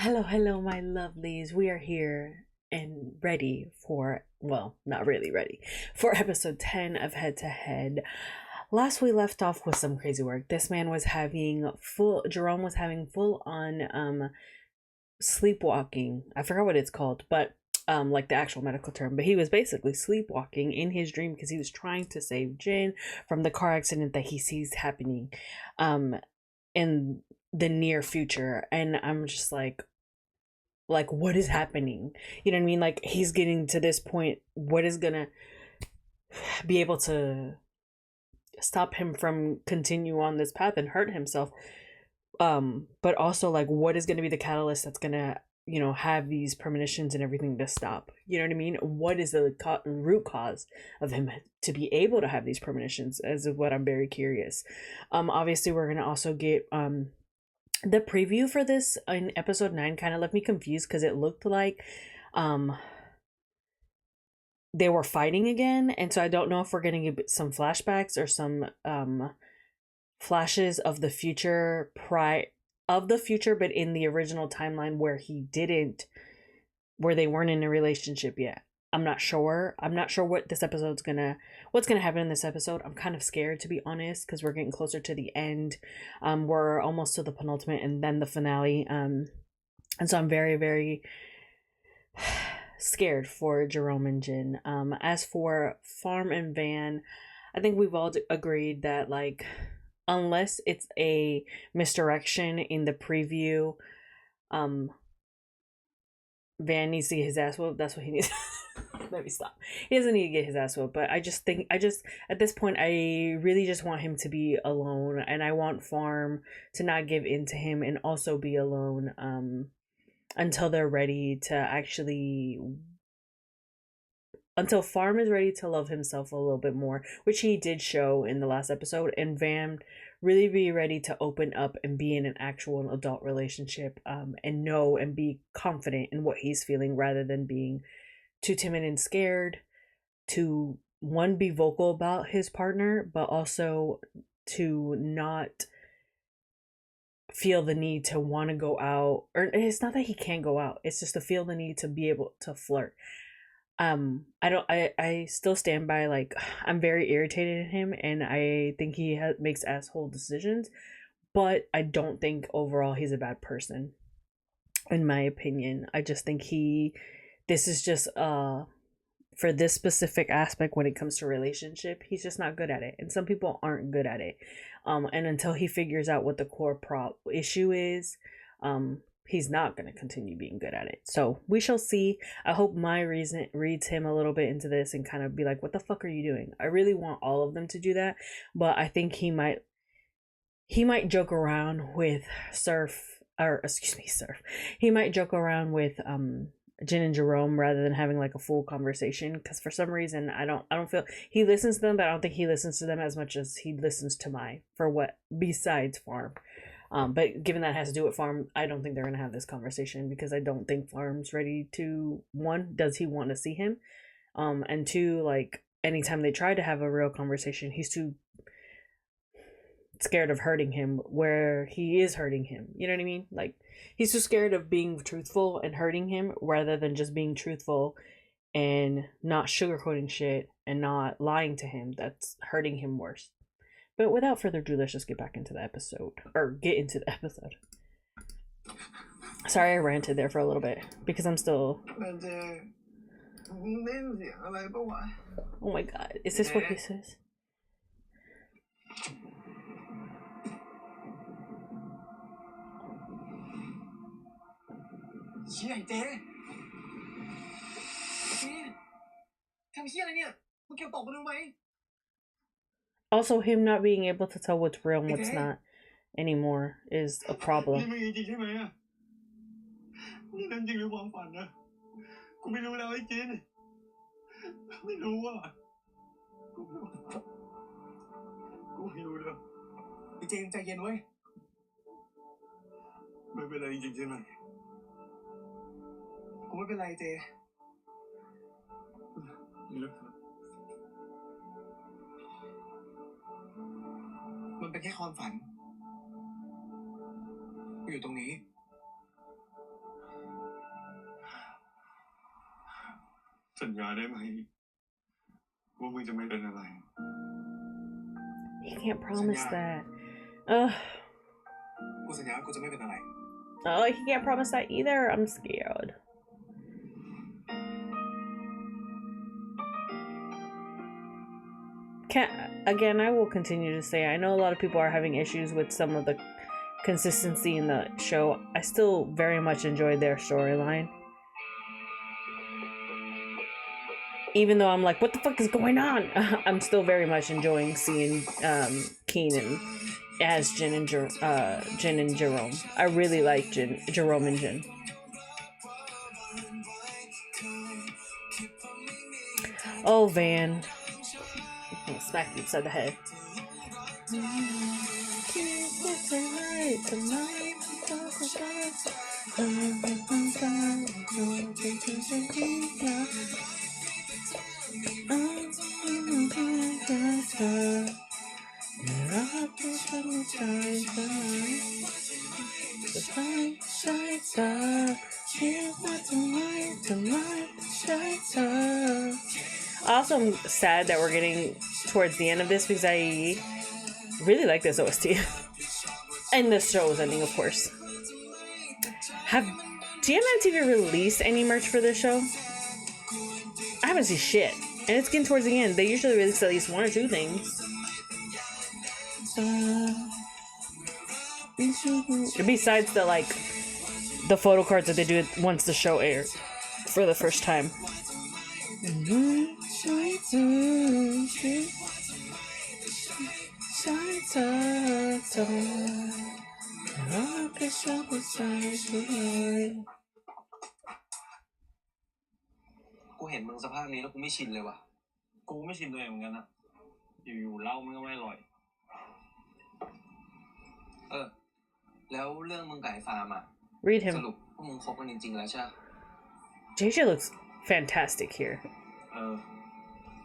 Hello, my lovelies. We are here and ready for, well, not really ready, for episode 10 of Head to Head. Last we left off with some crazy work. Jerome was having full on sleepwalking. I forgot what it's called, but like the actual medical term, but he was basically sleepwalking in his dream because he was trying to save Jin from the car accident that he sees happening in the near future. And I'm just like what is happening? You know what I mean? Like he's getting to this point. What is gonna be able to stop him from continue on this path and hurt himself? But also like what is gonna be the catalyst that's gonna have these premonitions and everything to stop? You know what I mean? What is the root cause of him to be able to have these premonitions? As of what I'm very curious. Obviously we're gonna also get the preview for this in episode 9 kind of left me confused because it looked like they were fighting again, and so I don't know if we're gonna get some flashbacks or some flashes of the future but in the original timeline where they weren't in a relationship yet. I'm not sure what's gonna happen in this episode. I'm kind of scared, to be honest, because we're getting closer to the end. We're almost to the penultimate and then the finale. And so I'm very, very scared for Jerome and Jin. As for Farm and Van, I think we've all agreed that, like, unless it's a misdirection in the preview, Van needs to get his ass whooped. That's what he needs. Let me stop. He doesn't need to get his ass whooped, but I just at this point I really just want him to be alone, and I want Farm to not give in to him and also be alone until they're ready to until Farm is ready to love himself a little bit more, which he did show in the last episode, and Van really be ready to open up and be in an actual adult relationship, and know and be confident in what he's feeling rather than being too timid and scared to, one, be vocal about his partner, but also to not feel the need to want to go out. Or it's not that he can't go out, it's just to feel the need to be able to flirt. I still stand by, like, I'm very irritated at him and I think he makes asshole decisions, but I don't think overall he's a bad person, in my opinion. I just think this is just for this specific aspect when it comes to relationship, he's just not good at it, and some people aren't good at it. And until he figures out what the core issue is, he's not going to continue being good at it. So we shall see. I hope my reason reads him a little bit into this and kind of be like, what the fuck are you doing? I really want all of them to do that, but I think he might joke around with Surf. He might joke around with Jin and Jerome rather than having like a full conversation, because for some reason I don't feel he listens to them, but I don't think he listens to them as much as he listens to for what besides Farm. But given that it has to do with Farm, I don't think they're gonna have this conversation, because I don't think Farm's ready to, one, does he want to see him, and two, like, anytime they try to have a real conversation, he's too scared of hurting him where he is hurting him. You know what I mean? Like, he's too scared of being truthful and hurting him rather than just being truthful and not sugarcoating shit and not lying to him. That's hurting him worse. But without further ado, let's just get into the episode. Sorry I ranted there for a little bit because I'm still... Oh my god, is this what he says? เชี่ยเจ๊ทำเชี่ยอะไรเนี่ยมึงเกี่ยวตกกันรู้ไหม Also, him not being able to tell what's real and what's not anymore is a problem. นี่มึงจริงใช่ไหมอ่ะนี่เรื่องจริงหรือความฝันนะกูไม่รู้แล้วไอ้จีนไม่รู้อ่ะกูไม่รู้แล้วไอ้เจนใจเย็นเว้ยไม่เป็นไรจริงใช่ไหม กูไม่เป็นไรเจมันเป็นแค่ความฝันกูอยู่ตรงนี้ สัญญาได้ไหมว่ามึงจะไม่เป็นอะไร He can't promise that. กูสัญญาว่ากูจะไม่เป็นอะไร Oh, he can't promise that either. I'm scared. Again, I will continue to say I know a lot of people are having issues with some of the consistency in the show. I still very much enjoy their storyline. Even though I'm like, what the fuck is going on? I'm still very much enjoying seeing Keenan as Jin and Jerome. I really like Jerome and Jin. Oh, Van. I'll smack you upside the head. Also, I'm sad that we're getting towards the end of this because I really like this OST. And the show is ending, of course. Have GMMTV released any merch for this show? I haven't seen shit. And it's getting towards the end. They usually release at least 1 or 2 things. Besides the photo cards that they do once the show airs for the first time.กูเห็นมึงสภาพนี้แล้วกูไม่ชินเลยว่ะกูไม่ชินตัวเองเหมือนกันนะอยู่ๆเล่ามันก็ไม่อร่อยแล้วเรื่องมึงกับไอ้ฟาร์มอ่ะ Read him. สรุปพวกมึงคบกันจริงๆแล้วใช่ JJ looks fantastic here.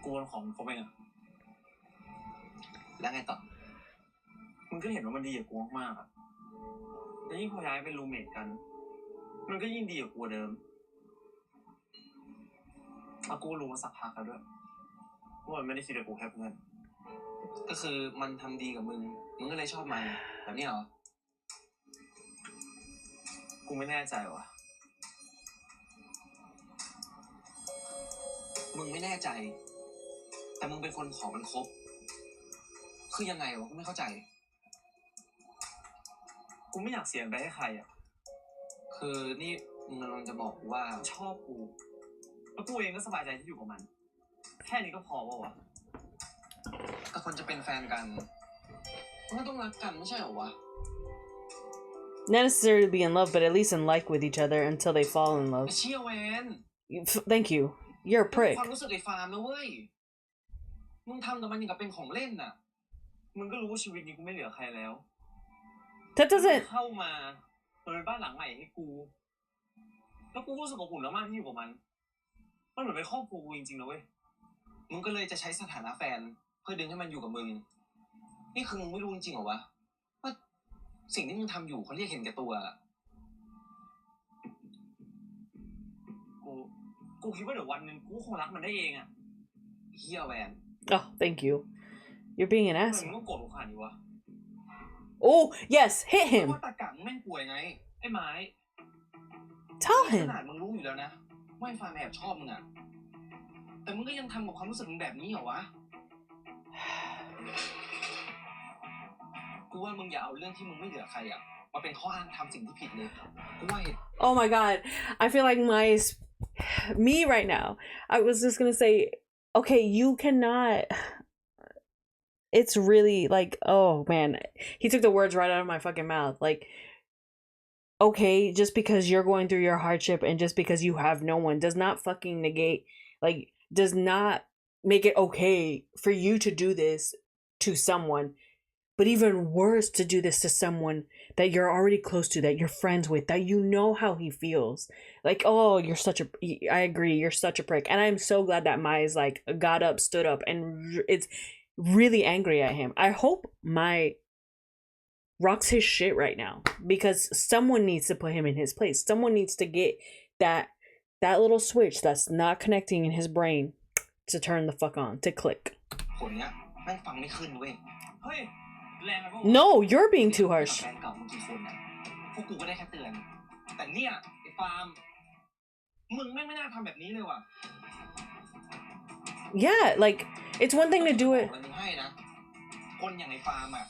กูเป็นของคบเองอ่ะแล้วไงต่อมึงก็เห็นว่ามันดีกับกูมากๆอ่ะแล้วยิ่งพอย้ายเป็นรูมเมทกันมันก็ยิ่งดีกับกูเดิมกูรู้มาสักพักแล้วด้วยว่ามันไม่ได้คิดกับกูแค่เพื่อนก็คือมันทำดีกับมึงก็เลยชอบมันแบบนี้เหรอกูไม่แน่ใจว่ะมึงไม่แน่ใจแต่มึงเป็นคนขอมันคบคือยังไงวะกูไม่เข้าใจกูไม่อยากเสียใจให้ใครอ่ะคือนี่มึงกำลังจะบอกกูว่าชอบกูแล้วกูเองก็สบายใจที่อยู่กับมันแค่นี้ก็พอวะก็คนจะเป็นแฟนกันมันก็ต้องรักกันไม่ใช่เหรอวะ Not necessarily be in love, but at least in like with each other until they fall in love. เชี่ยแวน Thank you. You're a prick. ความรู้สึกไอ้ฟาร์มนะเว้ยมึงทำกับมันอย่างกับเป็นของเล่นน่ะมึงก็รู้ว่าชีวิตนี้กูไม่เหลือใครแล้ว That doesn't เข้ามาเปิดบ้านหลังใหม่ให้กูแล้วกูรู้สึกอบอุ่นมากที่อยู่กับมันเหมือนเป็นครอบครัวกูจริงๆนะเว้ยมึงก็เลยจะใช้สถานะแฟนเพื่อดึงให้มันอยู่กับมึงนี่คือมึงไม่รู้จริงๆเหรอวะว่าสิ่งที่มึงทำอยู่เขาเรียกเห็นแก่ตัวกูคิดว่าเดี๋ยววันนึงกูคงรักมันได้เองอ่ะเฮียแวน Oh, thank you. You're being an asshole. มึงก็โกรธกูขนาดนี้วะ Oh, yes, hit him. ว่าตะกังแม่งป่วยไงไอ้ไม้ Tell him. ขนาดมึงรู้อยู่แล้วนะว่าไอ้ฟาร์มแอบชอบมึงอ่ะแต่มึงก็ยังทำกับความรู้สึกมึงแบบนี้เหรอวะกูว่ามึงอย่าเอาเรื่องที่มึงไม่เหลือใครอ่ะมาเป็นข้ออ้างทำสิ่งที่ผิดเลยกูว่าเห็น Oh my god. I feel like me right now. I was just gonna say, okay, you cannot. It's really like, oh man, he took the words right out of my fucking mouth. Like, okay, just because you're going through your hardship and just because you have no one does not fucking negate, like, does not make it okay for you to do this to someone. But even worse, to do this to someone that you're already close to, that you're friends with, that you know how he feels. Like, oh, I agree, you're such a prick. And I'm so glad that Mai's like got up, stood up, and it's really angry at him. I hope Mai rocks his shit right now because someone needs to put him in his place. Someone needs to get that that little switch that's not connecting in his brain to turn the fuck on, to click. คนเนี้ยแม่งฟังไม่ขึ้นเว้ยเฮ้ยแรงไปปะ No, you're being too harsh. แฟนเก่ามึงกี่คนน่ะพวกกูก็ได้แค่เตือนแต่เนี่ยไอ้ฟาร์มมึงแม่งไม่น่าทำแบบนี้เลยว่ะ Yeah, like it's one thing to do it. มึงให้นะคนอย่างไอ้ฟาร์มอ่ะ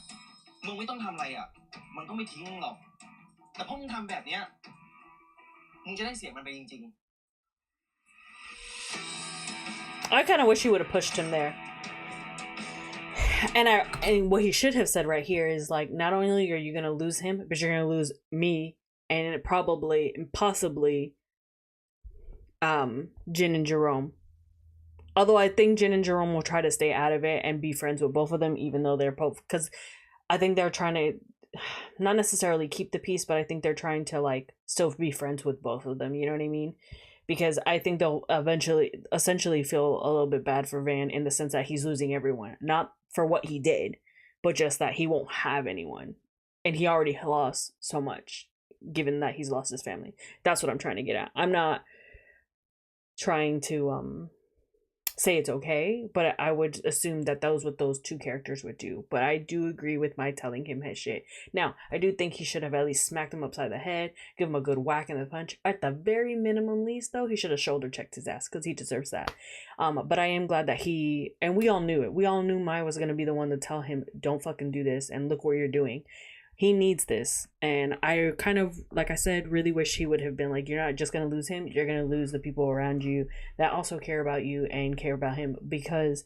มึงไม่ต้องทำอะไรอ่ะมันก็ไม่ทิ้งมึงหรอกแต่พอมึงทำแบบเนี้ยมึงจะได้เสียมันไปจริงๆ I kind of wish he would have pushed him there. And what he should have said right here is like, not only are you gonna lose him, but you're gonna lose me and probably and possibly Jin and Jerome. Although I think Jin and Jerome will try to stay out of it and be friends with both of them, even though they're both, because I think they're trying to not necessarily keep the peace, but I think they're trying to like still be friends with both of them. You know what I mean? Because I think they'll essentially feel a little bit bad for Van in the sense that he's losing everyone, not for what he did, but just that he won't have anyone, and he already lost so much, given that he's lost his family. That's what I'm trying to get at. I'm not trying to say it's okay, but I would assume that that was what those two characters would do. But I do agree with my telling him his shit. Now, I do think he should have at least smacked him upside the head, give him a good whack in the punch. At the very minimum least, though, he should have shoulder checked his ass, because he deserves that. But I am glad that he, and we all knew it. We all knew Mai was going to be the one to tell him, don't fucking do this, and look what you're doing. He needs this. And I kind of, like I said, really wish he would have been like, you're not just going to lose him, you're going to lose the people around you that also care about you and care about him. Because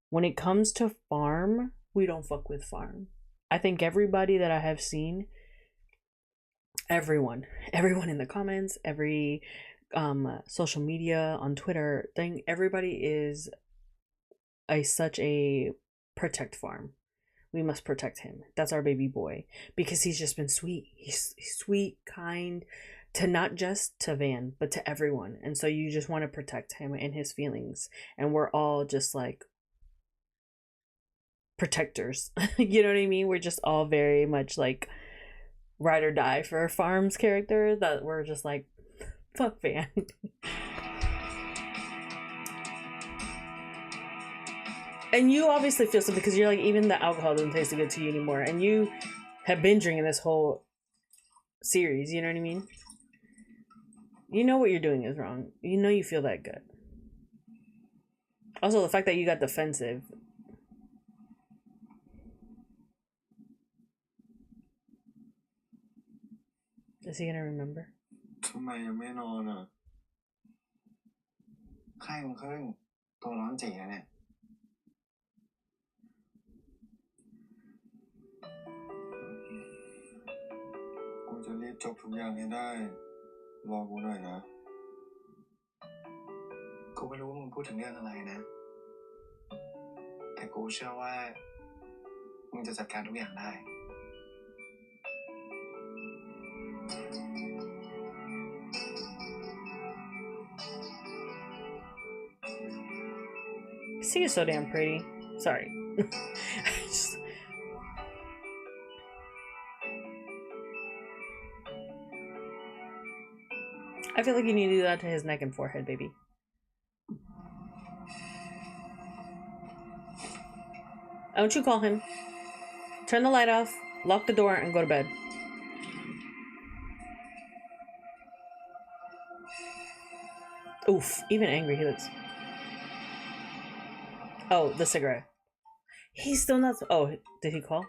when it comes to farm, we don't fuck with farm. I think everybody that I have seen, everyone in the comments, every social media, on Twitter thing, everybody is such a protect farm. We must protect him. That's our baby boy. Because he's just been sweet. He's sweet, kind, to not just to Van, but to everyone. And so you just want to protect him and his feelings. And we're all just like protectors. You know what I mean? We're just all very much like ride or die for Farm's character. That we're just like, fuck Van. And you obviously feel something because you're like, even the alcohol doesn't taste good to you anymore. And you have been drinking this whole series, you know what I mean? You know what you're doing is wrong. You know you feel that good. Also, the fact that you got defensive. Is he gonna remember? ทำไมยังไม่นอนอ่ะไข้มันขึ้นตัวร้อนจี๋นะเนี่ยกูจะรีบจบทุกอย่างให้ได้รอกูหน่อยนะกูไม่รู้ว่ามึงพูดถึงเรื่องอะไรนะแต่กูเชื่อว่ามึงจะจัดการทุกอย่างได้ She is so damn pretty. Sorry. I feel like you need to do that to his neck and forehead, baby. Don't you call him. Turn the light off, lock the door, and go to bed. Oof, even angry he looks. Oh, the cigarette. He's still not. Oh, did he call?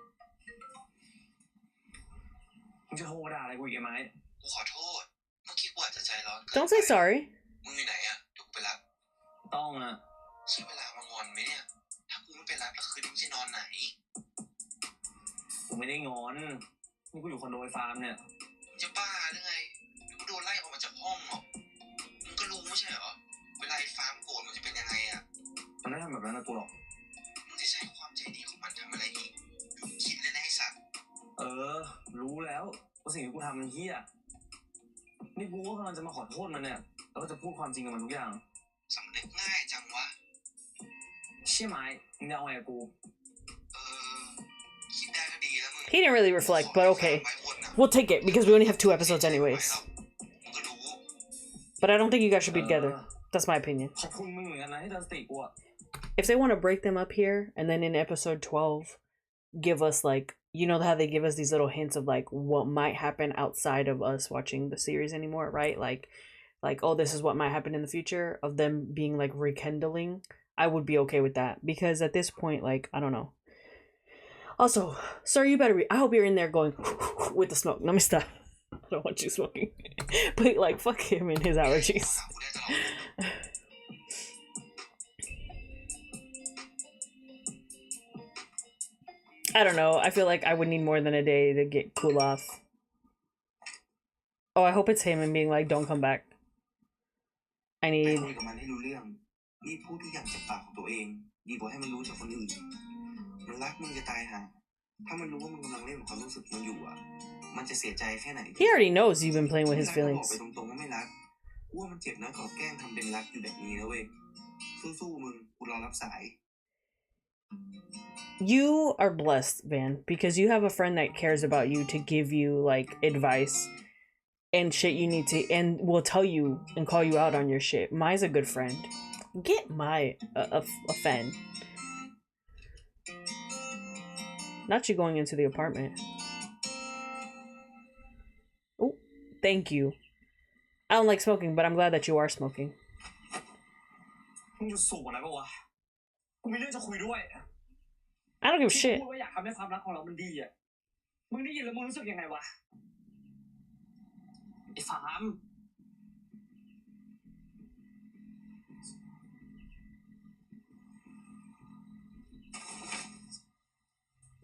Don't say sorry. He didn't really reflect, but okay. We'll take it because we only have 2 episodes anyways. But I don't think you guys should be together. That's my opinion. ขอบคุณมึงเหมือนกันนะที่เตือนสติกูอะ If they want to break them up here, and then in episode 12, give us like, you know how they give us these little hints of like what might happen outside of us watching the series anymore, right? Like oh, this is what might happen in the future of them being like rekindling. I would be okay with that because at this point, like I don't know. Also, sir, you better be. I hope you're in there going with the smoke. Let me stop. I don't want you smoking. But like, fuck him and his allergies. I don't know. I feel like I would need more than a day to get cool off. Oh, I hope it's him and being like, don't come back. I ไป need. คุยกับมันให้รู้เรื่องรีบพูดทุกอย่างจากปากของตัวเองดีกว่าให้มันรู้จากคนอื่นมันรักมึงจะตายห่าถ้ามันรู้ว่ามึงกำลังเล่นกับความรู้สึกมันอยู่อ่ะมันจะเสียใจแค่ไหน He already knows you've been playing with his ไม่รักก็บอก feelings. ไปตรงๆว่าไม่รักกูว่ามันเจ็บนะขอแกล้งทำเป็นรักอยู่แบบนี้นะเว้ยสู้ๆมึงกูรอรับสาย You are blessed, Van, because you have a friend that cares about you to give you like advice and shit you need to, and will tell you and call you out on your shit. Mai's a good friend. Get Mai a fan. Not you going into the apartment. Oh, thank you. I don't like smoking, but I'm glad that you are smoking. มึงจะสูบอะไรปะวะกูมีเรื่องจะคุยด้วย I don't give a ที่ shit. พูดว่าอยากทำให้ความรักของเรามันดีอ่ะมึงได้ยินแล้วมึงรู้สึกยังไงวะไอ้ฟาร์ม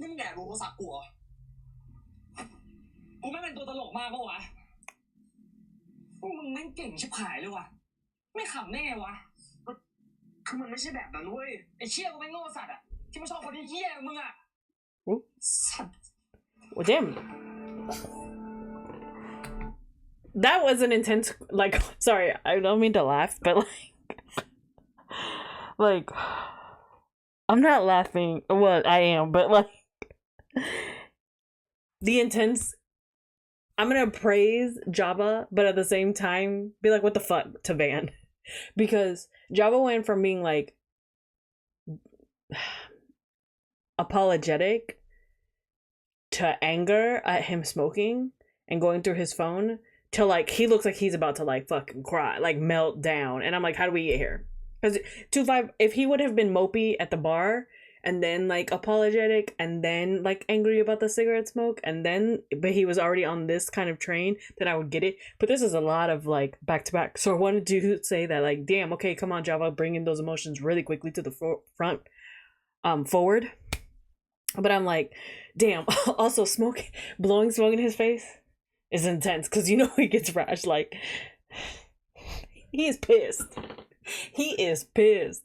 นี่มึงแอบรู้โทรศัพท์กูเหรอกูไม่เป็นตัวตลกมากปะวะพวกมึงแม่งเก่งชิบหายเลยว่ะไม่ขำได้ไงวะคือมันไม่ใช่แบบนั้นเว้ยไอ้เชี่ยกูไม่งโง่สัตว์อ่ะที่ไม่ชอบคนที่เหี้ยมึงอ่ะ Ooh. สัตว์ Well, damn. That was an intense. Like, sorry, I don't mean to laugh, but like, I'm not laughing. Well, I am, but like, the intense. I'm gonna praise Jabba, but at the same time, be like, what the fuck to Van, because Jabba went from being like apologetic to anger at him smoking and going through his phone to like he looks like he's about to like fucking cry, like melt down. And I'm like, how do we get here? Because 2-5, if he would have been mopey at the bar and then like apologetic and then like angry about the cigarette smoke and then but he was already on this kind of train, then I would get it. But this is a lot of like back to back. So I wanted to say that like, damn, okay, come on, Java, bring in those emotions really quickly to the front, forward. But I'm like, damn. Also, blowing smoke in his face is intense because you know he gets rash. Like, he is pissed. He is pissed.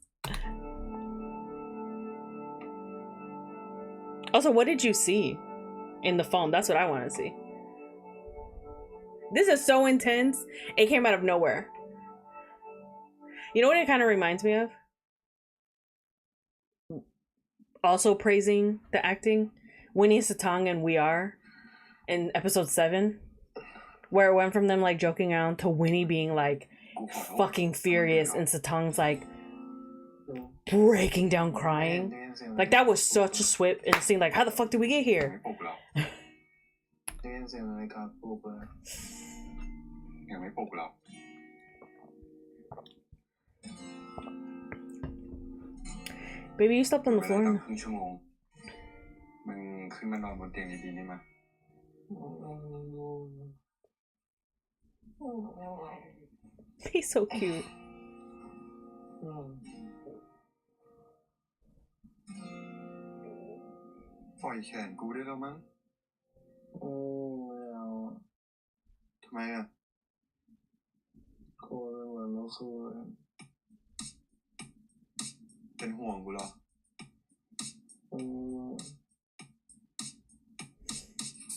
Also, what did you see in the phone? That's what I want to see. This is so intense. It came out of nowhere. You know what it kind of reminds me of? Also praising the acting, Winnie Satang and We Are in episode 7, where it went from them like joking around to Winnie being like fucking furious and Satang's like breaking down crying. Like that was such a swip and scene. Like, how the fuck did we get here? Baby, you slept on the floor. มึงขึ้นมานอนบนเตียงดีๆนี่มา He's so cute. ปล่อยแขนกูได้แล้วมั้งไม่เอาทำไมอ่ะกูเหมือนเมื่อคืนเป็นห่วงกูเหรอ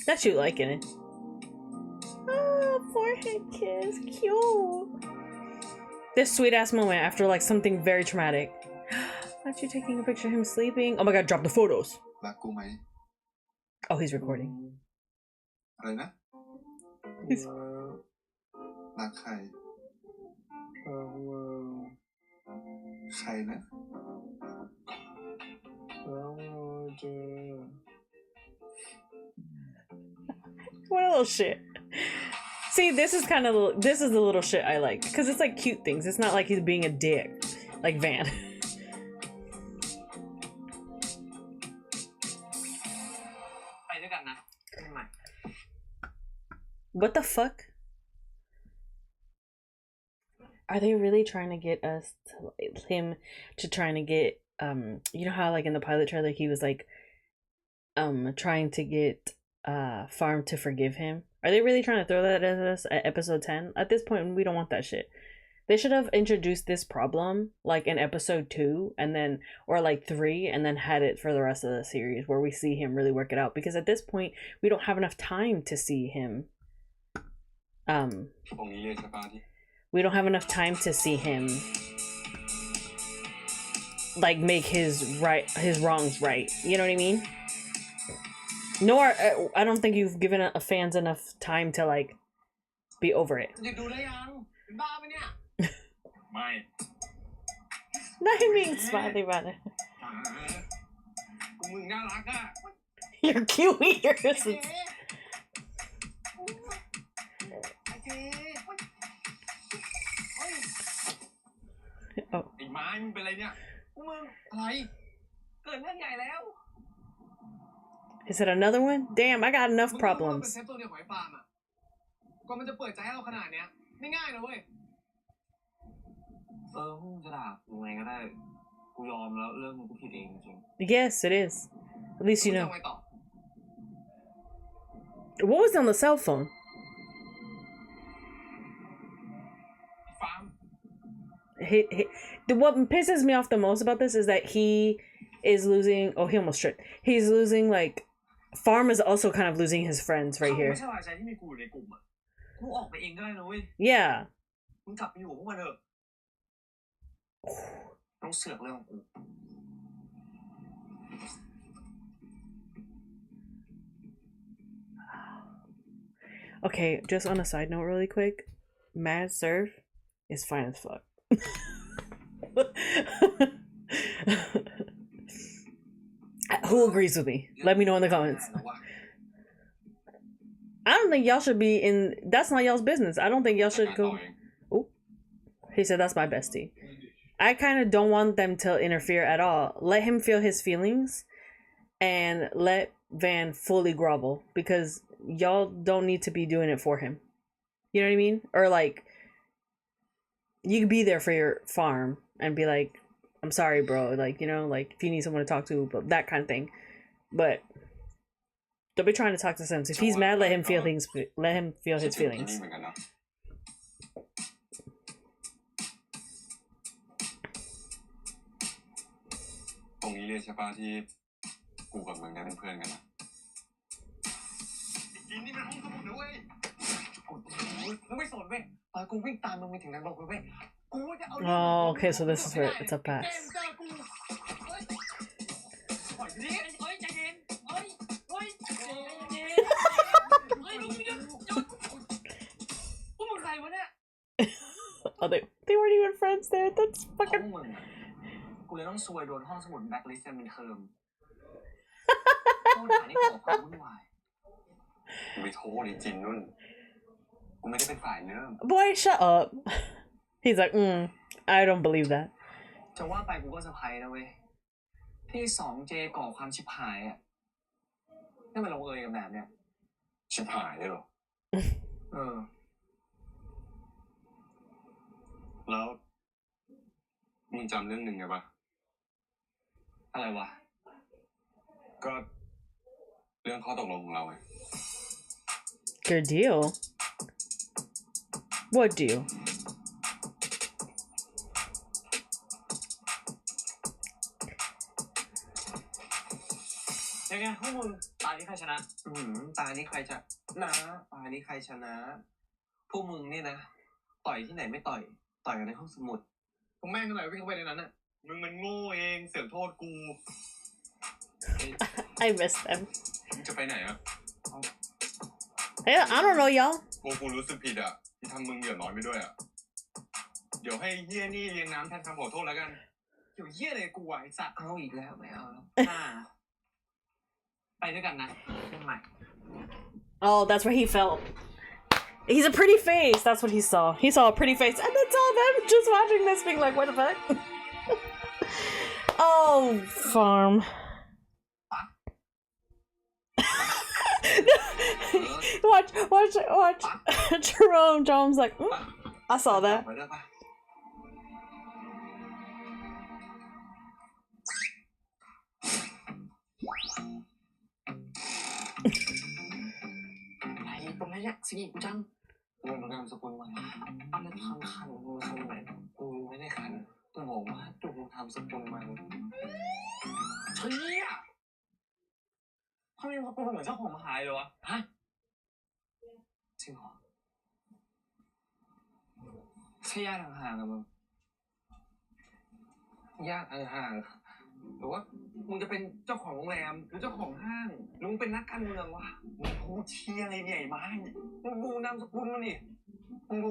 That's you liking it. Oh, forehead kiss. Cute. This sweet ass moment after like something very traumatic. Aren't you taking a picture of him sleeping? Oh my god, drop the photos. รักกูไหม Oh, he's recording. อะไรนะ รักใคร ใครนะ What a little shit. See, this is the little shit I like because it's like cute things. It's not like he's being a dick, like Van. ไปด้วยกันนะไม่ใหม่ What the fuck? Are they really trying to get us him to trying to get you know how like in the pilot trailer he was like trying to get Farm to forgive him? Are they really trying to throw that at us at episode 10? At this point, we don't want that shit. They should have introduced this problem like in episode 2 and then or like 3 and then had it for the rest of the series where we see him really work it out, because at this point we don't have enough time to see him we don't have enough time to see him like make his wrongs right. You know what I mean? Nor I don't think you've given fans enough time to like be over it. จะดูได้ยังเป็นบ้าปะเนี่ยไม่ Not being smiley about it. มึงน่ารักอ่ะ You're cute ears. ไอ้เจ๊Oh. ไอ้ไม้มึงเป็นอะไรเนี่ยพวกมึงอะไรเกิดเรื่องใหญ่แล้ว Is it another one? Damn, I got enough เป็น problems. เซฟตัวเดียวของไอ้ฟาร์มอ่ะก็มันจะเปิดใจให้เราขนาดเนี้ยไม่ง่ายนะเว้ยพวกมึงจะด่ากูไงก็ได้กูยอมแล้วเรื่องมึงกูผิดเองจริง Yes, it is. At least you จะ know. ไงต่อ What was on the cell phone? ฟาร์ม What pisses me off the most about this is that he is losing. Oh, he almost tripped. He's losing like. Farm is also kind of losing his friends right here. ไม่สบายใจที่มีกูอยู่ในกลุ่มอ่ะกูออกไปเองก็ได้นะเว้ย Yeah. มึงกลับไปอยู่กับพวกมันเถอะต้องเสือกเรื่องของกู Okay, just on a side note, really quick, Mad Surf is fine as fuck. Who agrees with me? Let me know in the comments. I don't think y'all should be in. That's not y'all's business. I don't think y'all should go. Oh, he said that's my bestie. I kind of don't want them to interfere at all. Let him feel his feelings, and let Van fully grovel, because y'all don't need to be doing it for him. You know what I mean? Or like, you can be there for your farm and be like, I'm sorry, bro. Like, you know, like if you need someone to talk to, but that kind of thing. But don't be trying to talk to sense. If he's mad, let him feel things. Let him feel his feelings. ตรงนี้เลยใช่ป่ะที่กูกับมึงได้เป็นเพื่อนกันนะกินนี่มันห้องสมุดนะเว้ยกูไม่สนเว้ยตอนกูวิ่งตามมึงไปถึงนั้นบอกเว้ยกูจะเอา Oh, okay. So this is where it's a pass. ปล่อยดิเฮ้ยใจเย็นเฮ้ยเฮ้ยใจเย็นเฮ้ยมึงหยุดพวกมึงใครวะเนี่ย Oh, they weren't even friends there. That's fucking. กูเลยต้องซวยโดนห้องสมุดแบ็คลิสต์เป็นเทอมโทษฐานนี่ก่อความวุ่นวายกูไปโทษจริงๆนุ่นกูไม่ได้เป็นฝ่ายเริ่ม Boy, shut up. He's like, I don't believe that. จะว่าไปกูก็เซอร์ไพรส์นะเว้ยที่2J ก่อความชิบหายอ่ะนี่มันลงเอยกันแบบเนี้ยชิบหายเลยหรอแล้วมึงจำเรื่องหนึ่งไงปะอะไรวะก็เรื่องข้อตกลงของเราไง Your deal? What deal? ยังไงพวกมึงตานี้ใครชนะตานี้ใครจะนะตานี้ใครชนะพวกมึงนี่นะต่อยที่ไหนไม่ต่อยกันในห้องสมุดพวกแม่งกันหน่อยวิ่งเข้าไปในนั้นน่ะมึงมันโง่เองเสือกโทษกู I miss them. มึงจะไปไหนอ่ะ Hey, I don't know, y'all. กูรู้สึกผิดอ่ะที่ทำมึงเดือดร้อนไปด้วยอ่ะ เดี๋ยวให้เฮียนี่เลี้ยงน้ำแทนคำขอโทษแล้วกันเดี๋ยวเฮียเลยกูไอ้สัตว์เอาอีกแล้วไม่เอาแล้วไปด้วยกันนะเรื่องใหม่ Oh, that's what he felt. He's a pretty face. That's what he saw. He saw a pretty face, and that's all them just watching this, being like, "What the fuck?" Oh, farm. watch. Jerome's like, I saw that. ตรงนี้เนี่ยสิจังมึงนามสกุลมันแล้วทำคันมึงทำไมกูไม่ได้ขันกูบอกว่าดูนามสกุลมันเชี่ยทำไมนามสกุลเหมือนเจ้าของหายเลยวะฮะจริงเหรอใช่ญาติห่างๆกับมึงญาติห่างๆหรือว่ามึงจะเป็นเจ้าของโรงแรมหรือเจ้าของห้างหรือมึงเป็นนักการเมืองวะมึงพูดเชี่ยอะไรเนี่ยไอ้บ้ามึงดูนามสกุลมันนี่มึงดู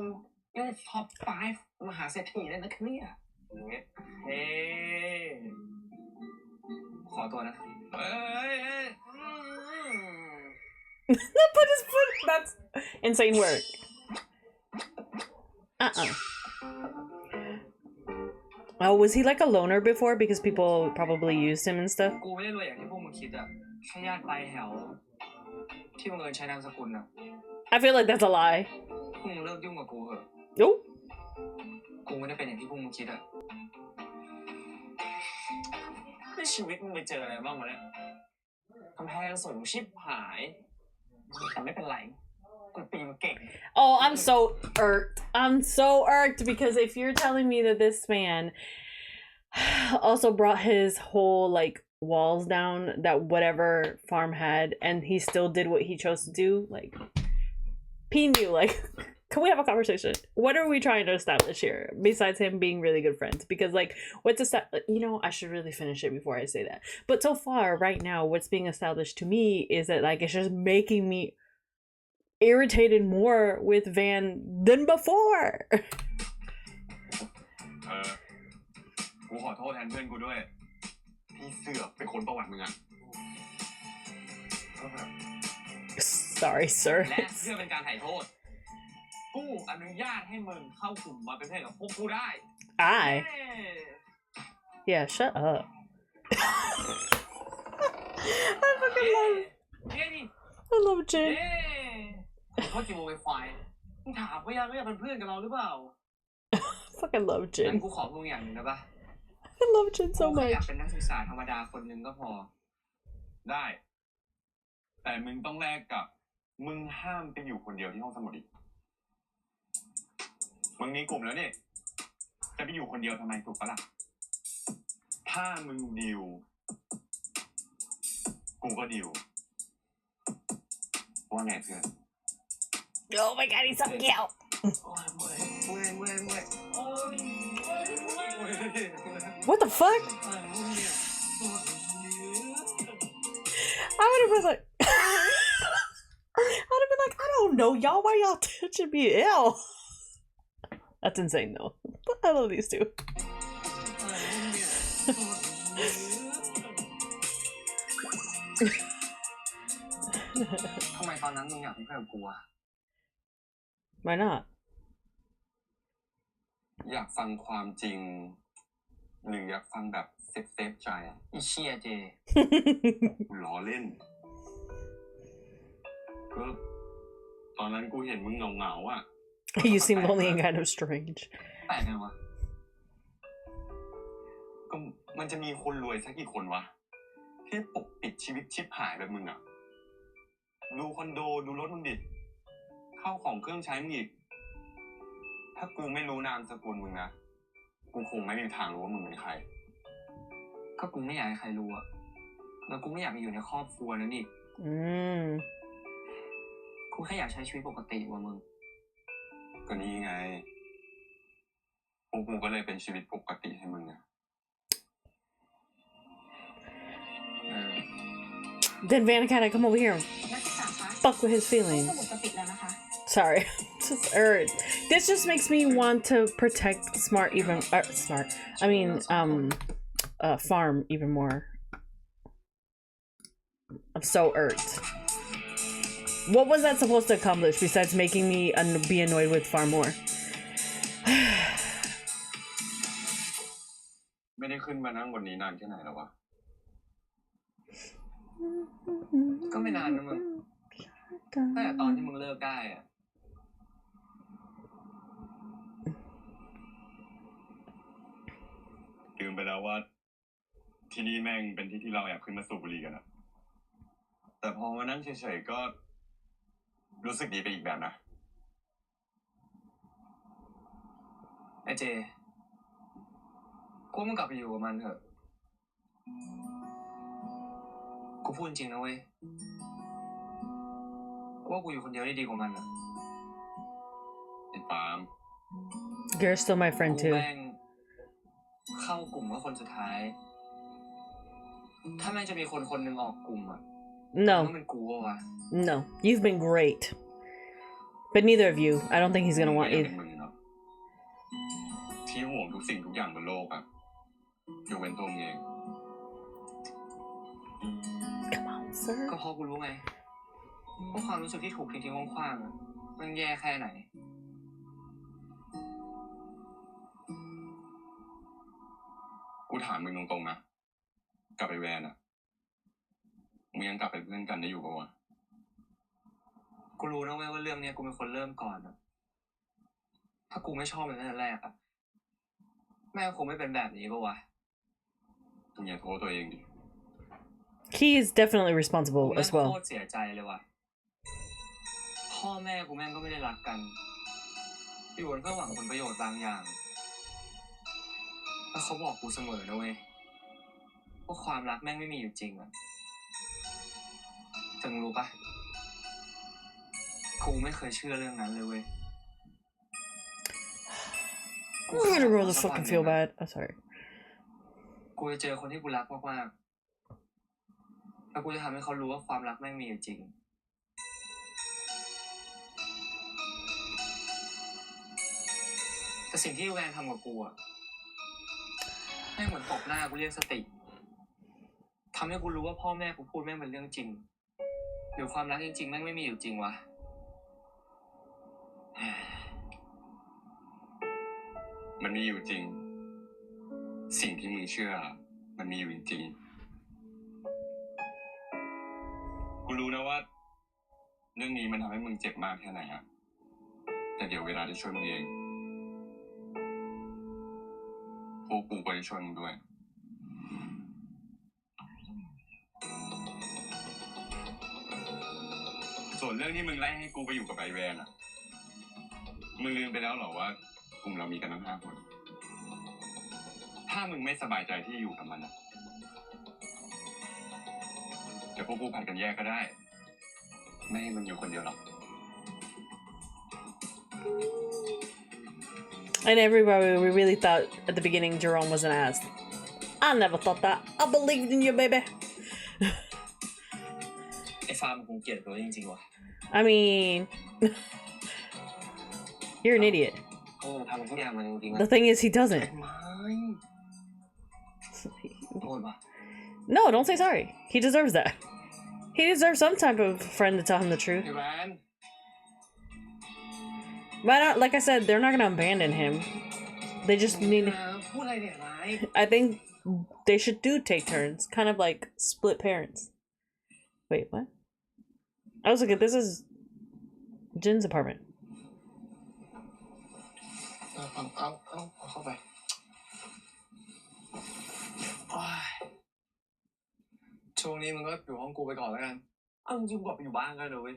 นี่ท็อป5มหาเศรษฐีเลยนะเนี่ยเฮ้ขอตัวนะเฮ้ย Put his foot. That's insane work. Oh, was he like a loner before because people probably used him and stuff? กูไม่ได้รวยอย่างที่พวกมึงคิดอะแค่ญาติปลายแถวที่บังเอิญใช้นามสกุลอะ I feel like that's a lie. พวกมึงเลิกยุ่งกับกูเถอะ Nope. กูไม่ได้เป็นอย่างที่พวกมึงคิดอะในชีวิตมึงไปเจออะไรบ้างวะเนี่ยกำแพงสูงชิบหายแต่ไม่เป็นไรกูปีนเก่ง Oh, I'm so irked because if you're telling me that this man also brought his whole like walls down that whatever farm had and he still did what he chose to do, like Pinu, like can we have a conversation? What are we trying to establish here besides him being really good friends? Because like I should really finish it before I say that. But so far right now what's being established to me is that like it's just making me irritated more with Van than before. กูขอโทษแทนเพื่อนกูด้วยที่เสือกเป็นคนประวัติมึงอะ Sorry, sir. และเพื่อเป็นการไถ่โทษกูอนุญาตให้มึงเข้ากลุ่มมาเป็นเพื่อนกับพวกกูได้ Yeah, shut up. I fucking love it. I love Jin. เขาจิโมไวไฟมึงถามเขายังว่าอยากเป็นเพื่อนกับเราหรือเปล่า Fucking love Jin. งั้นกูขอมึงอย่างหนึ่งได้ปะ I love Jin so much. อยากเป็นนักศึกษาธรรมดาคนหนึ่งก็พอได้แต่มึงต้องแลกกับมึงห้ามไปอยู่คนเดียวที่ห้องสมุดอีกมึงมีกลุ่มแล้วนี่จะไปอยู่คนเดียวทำไมถูกปะล่ะถ้ามึงดิวกูก็ดิวว่าไงเพื่อน Oh my god, he's so cute. What the fuck? I would have been like, I don't know, y'all. Why y'all touching me? Ew. That's insane, though. I love these two. ทำไมตอนนั้นมึงอยากเป็นเพื่อนกับกูอะ Why not? อยากฟังความจริงหรืออยากฟังแบบเซฟใจอะอีเชี่ยเจกูล้อเล่นก็ตอนนั้นกูเห็นมึงเหงาๆอะ You seem lonely and kind of strange. แปลกไงวะก็มันจะมีคนรวยสักกี่คนวะที่ปกปิดชีวิตชิบหายแบบมึงอะดูคอนโดดูรถมึงดิเข้าของเครื่องใช้มึงอีกถ้ากูไม่รู้นามสกุลมึงนะกูคงไม่มีทางรู้ว่ามึงเป็นใครก็กูไม่อยากให้ใครรู้อะแล้วกูไม่อยากไปอยู่ในครอบครัวนั้นอีกกูแค่อยากใช้ชีวิตปกติว่ะมึงก็นี่ไงพวกกูก็เลยเป็นชีวิตปกติให้มึงอะThen Van kind of come over here and fuck with his feelings. Sorry. Just this just makes me want to protect smart even smart. I mean, farm even more. I'm so irked. What was that supposed to accomplish besides making me be annoyed with farm more? ไม่ได้ขึ้นมานั่งบนนี้นานแค่ไหนแล้ววะ ก็ไม่นานนะมึงตั้งแต่ตอนที่มึงเลิกได้อะ ลืมไปแล้วว่าที่นี่แม่งเป็นที่ที่เราแอบขึ้นมาสูบบุหรี่กันอะแต่พอมานั่งเฉยๆก็รู้สึกดีไปอีกแบบนะ ไอ้เจกูว่ามึงกลับไปอยู่กับมันเถอะกูพูดจริงนะเว้ยกูว่ากูอยู่คนเดียวได้ดีกว่ามันอะ ไอ้ปาล์ม You're still my friend กู too. แม่งเข้ากลุ่มว่าคนสุดท้ายถ้าแม่งจะมีคนคนหนึ่งออกกลุ่มอะต้อง No, เป็นกูวะ no. You've been great. But neither of you. I don't think he's gonna want มึง you. เป็นมึงเนาะที่ห่วงทุกสิ่งทุกอย่างบนโลกอะยกเว้นตัวมึงเอง Come on, sir. ก็เพราะกูรู้ไงว่าความรู้สึกที่ถูกทิ้งๆคว้างๆอะมันแย่แค่ไหน กูถามมึงตรงๆนะกลับไปแวนอะมึงยังกลับไปเพื่อนกันได้อยู่ปะวะ กูรู้นะเว้ยว่าเรื่องเนี้ยกูเป็นคนเริ่มก่อนอะถ้ากูไม่ชอบมันตั้งแต่แรกอะแม่งคงไม่เป็นแบบนี้ปะวะ มึงอย่าโทษตัวเองดิ He is definitely กู responsible แม่ง as โค well. ตรเสียใจเลยว่ะพ่อแม่กูแม่งก็ไม่ได้รักกันอยู่กันเพื่อหวังผลประโยชน์บางอย่างแล้วเขาบอกกูเสมอนะเว้ยว่าความรักแม่งไม่มีอยู่จริงอะแต่มึงรู้ปะกูไม่เคยเชื่อเรื่องนั้นเลยเว้ย I'm gonna really fucking feel bad. I'm sorry. กูจะเจอคนที่กูรักมากๆแล้วกูจะทำให้เขารู้ว่าความรักแม่งมีอยู่จริงแต่สิ่งที่แวนทำกับกูอะแม่งเหมือนตบหน้ากูเรียกสติทำให้กูรู้ว่าพ่อแม่กูพูดแม่งเป็นเรื่องจริงหรือความรักจริงๆแม่งไม่มีอยู่จริงวะ มันมีอยู่จริง สิ่งที่มึงเชื่อมันมีอยู่จริง กูรู้นะว่าเรื่องนี้มันทำให้มึงเจ็บมากแค่ไหนอะแต่เดี๋ยวเวลาจะช่วยมึงเองพวกกูก็จะช่วยมึงด้วย ส่วนเรื่องที่มึงไล่ให้กูไปอยู่กับไอแวนอะมึงลืมไปแล้วเหรอว่ากลุ่มเรามีกันทั้ง5 คน ถ้ามึงไม่สบายใจที่อยู่กับมันอะเดี๋ยวพวกกูผัดกันแยกก็ได้ ไม่ให้มึงอยู่คนเดียวหรอก And everybody, we really thought at the beginning Jerome was an ass. I never thought that. I believed in you, baby. ไอ้ฟาร์มคงเกลียดตัวจริงๆว่ะ I mean, you're an idiot. โอ้ทำทุกอย่างมันจริงๆ The thing is, he doesn't. ไม่โทษว่ะ No, don't say sorry. He deserves that. He deserves some type of friend to tell him the truth. ไอ้แวน But like I said, they're not gonna abandon him. They just need. พูดอะไรเนี่ยร้าย I think they should take turns, kind of like split parents. Wait, what? I was like, this is Jin's apartment. เอาเข้าไปโอ๊ยช่วงนี้มึงก็อยู่ห้องกูไปก่อนแล้วกันเอาจริงๆกูกลับไปอยู่บ้านกันเลยเว้ย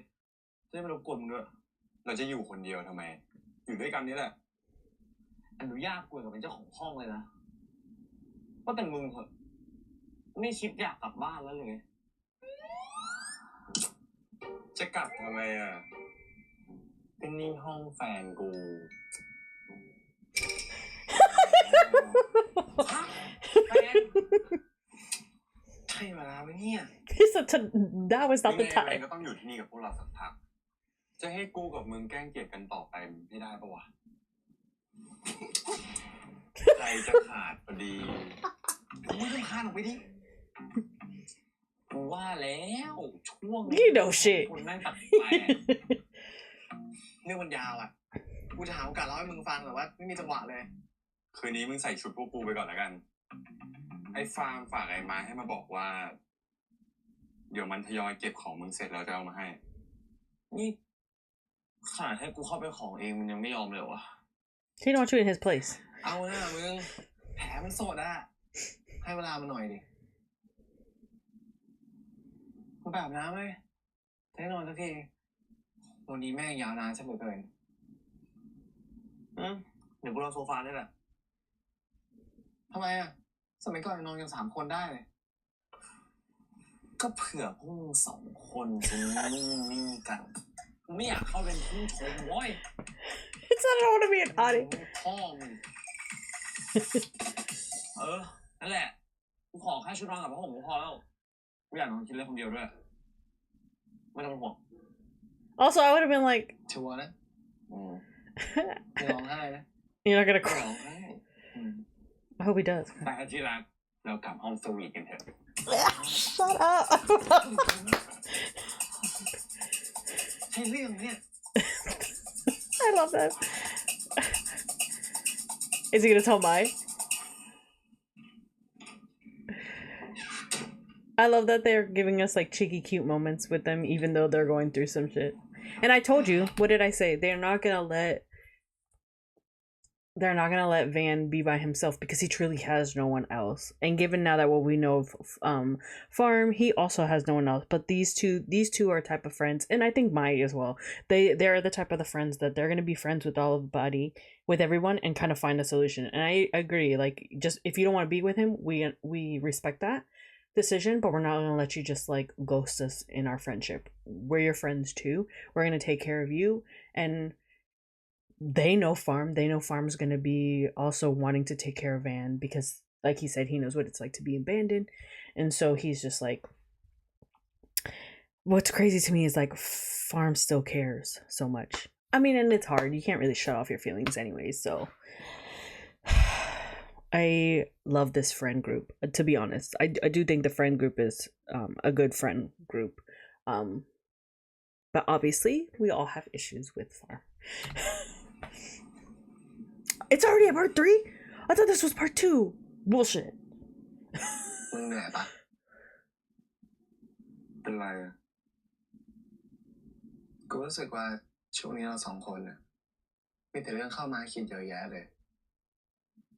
จะได้ไม่รบกวนมึงด้วย เราจะอยู่คนเดียวทำไม อยู่ด้วยกันนี่แหละ อนุญาตกูกับเป็นเจ้าของห้องเลยนะว่าแต่มึงเหอะไม่คิดอยากกลับบ้านแล้วเลย จะกลับทำไมอ่ะ เป็นนี่ห้องแฟนกู แฟนใช่เวลาไหมเนี่ย He said that was not the ยังไง time. ก็ต้องอยู่ที่นี่กับพวกเราสักพัก จะให้กูกับมึงแกล้งเกลียดกันต่อไปไม่ได้ปะวะใจจะขาดพอดีมึงต้องคานออกไปดิกูว่าแล้วช่วง You know shit คนนั่งตัดไปเรื่องมันยาวอ่ะกูจะหาโอกาสเล่าให้มึงฟังแต่ว่าไม่มีจังหวะเลยคืนนี้มึงใส่ชุดพวกกูไปก่อนแล้วกันไอ้ฟาร์มฝากไอ้ไม้ให้มาบอกว่าเดี๋ยวมันทยอยเก็บของมึงเสร็จแล้วจะเอามาให้นี่ขนาดให้กูเข้าไปของเองมันยังไม่ยอมเลยวะ He don't want you in his place เอาหน้ามึงแผลมันสดอะให้เวลามันหน่อยดิกูแบบน้ำไหมจะได้นอนสักทีวันนี้แม่งยาวนานซะเหลือเกินเดี๋ยวกูนอนโซฟาได้แหละทำไมอะสมัยก่อนนอนกัน3 คนได้เลยก็เผื่อพวกมึง2 คนจะนิ่งๆกันไม่อยากเข้าเป็นผู้ชมเว้ย It's not I don't want to be an audience พ่อมึงนั่นแหละกูขอแค่ชุดนอนกับผ้าห่มก็พอแล้วกูอยากนอนกินเล่นคนเดียวด้วยไม่ต้องเป็นห่วง Also I would have been like ชัวร์นะไม่ร้องไห้นะ You're not gonna ไม่ cry ร้องไห้ I hope he does แต่ที่รักเรากลับห้องสวีทกันเถอะ Shut up ใช่เรื่องเนี่ย I love that Is he gonna tell Mai? I love that they're giving us like cheeky cute moments with them even though they're going through some shit. And I told you, what did I say? They're not gonna let Van be by himself because he truly has no one else. And given now that what we know of Farm, he also has no one else. But these two are type of friends, and I think Mai as well. They're the type of the friends that they're gonna be friends with with everyone, and kind of find a solution. And I agree. Like, just if you don't want to be with him, we respect that decision, but we're not gonna let you just like ghost us in our friendship. We're your friends too. We're gonna take care of you, and they know Farm's gonna be also wanting to take care of Van because, like he said, he knows what it's like to be abandoned. And so he's just like, what's crazy to me is like Farm still cares so much. I mean, and it's hard, you can't really shut off your feelings anyways. So I love this friend group, to be honest. I do think the friend group is a good friend group, but obviously we all have issues with Farm. It's already at part 3? I thought this was part 2. Bullshit. มึงเหนื่อยปะ เป็นไรอะ กูรู้สึกว่าช่วงนี้เรา2 คนน่ะมีแต่เรื่องเข้ามาคิดเยอะแยะเลย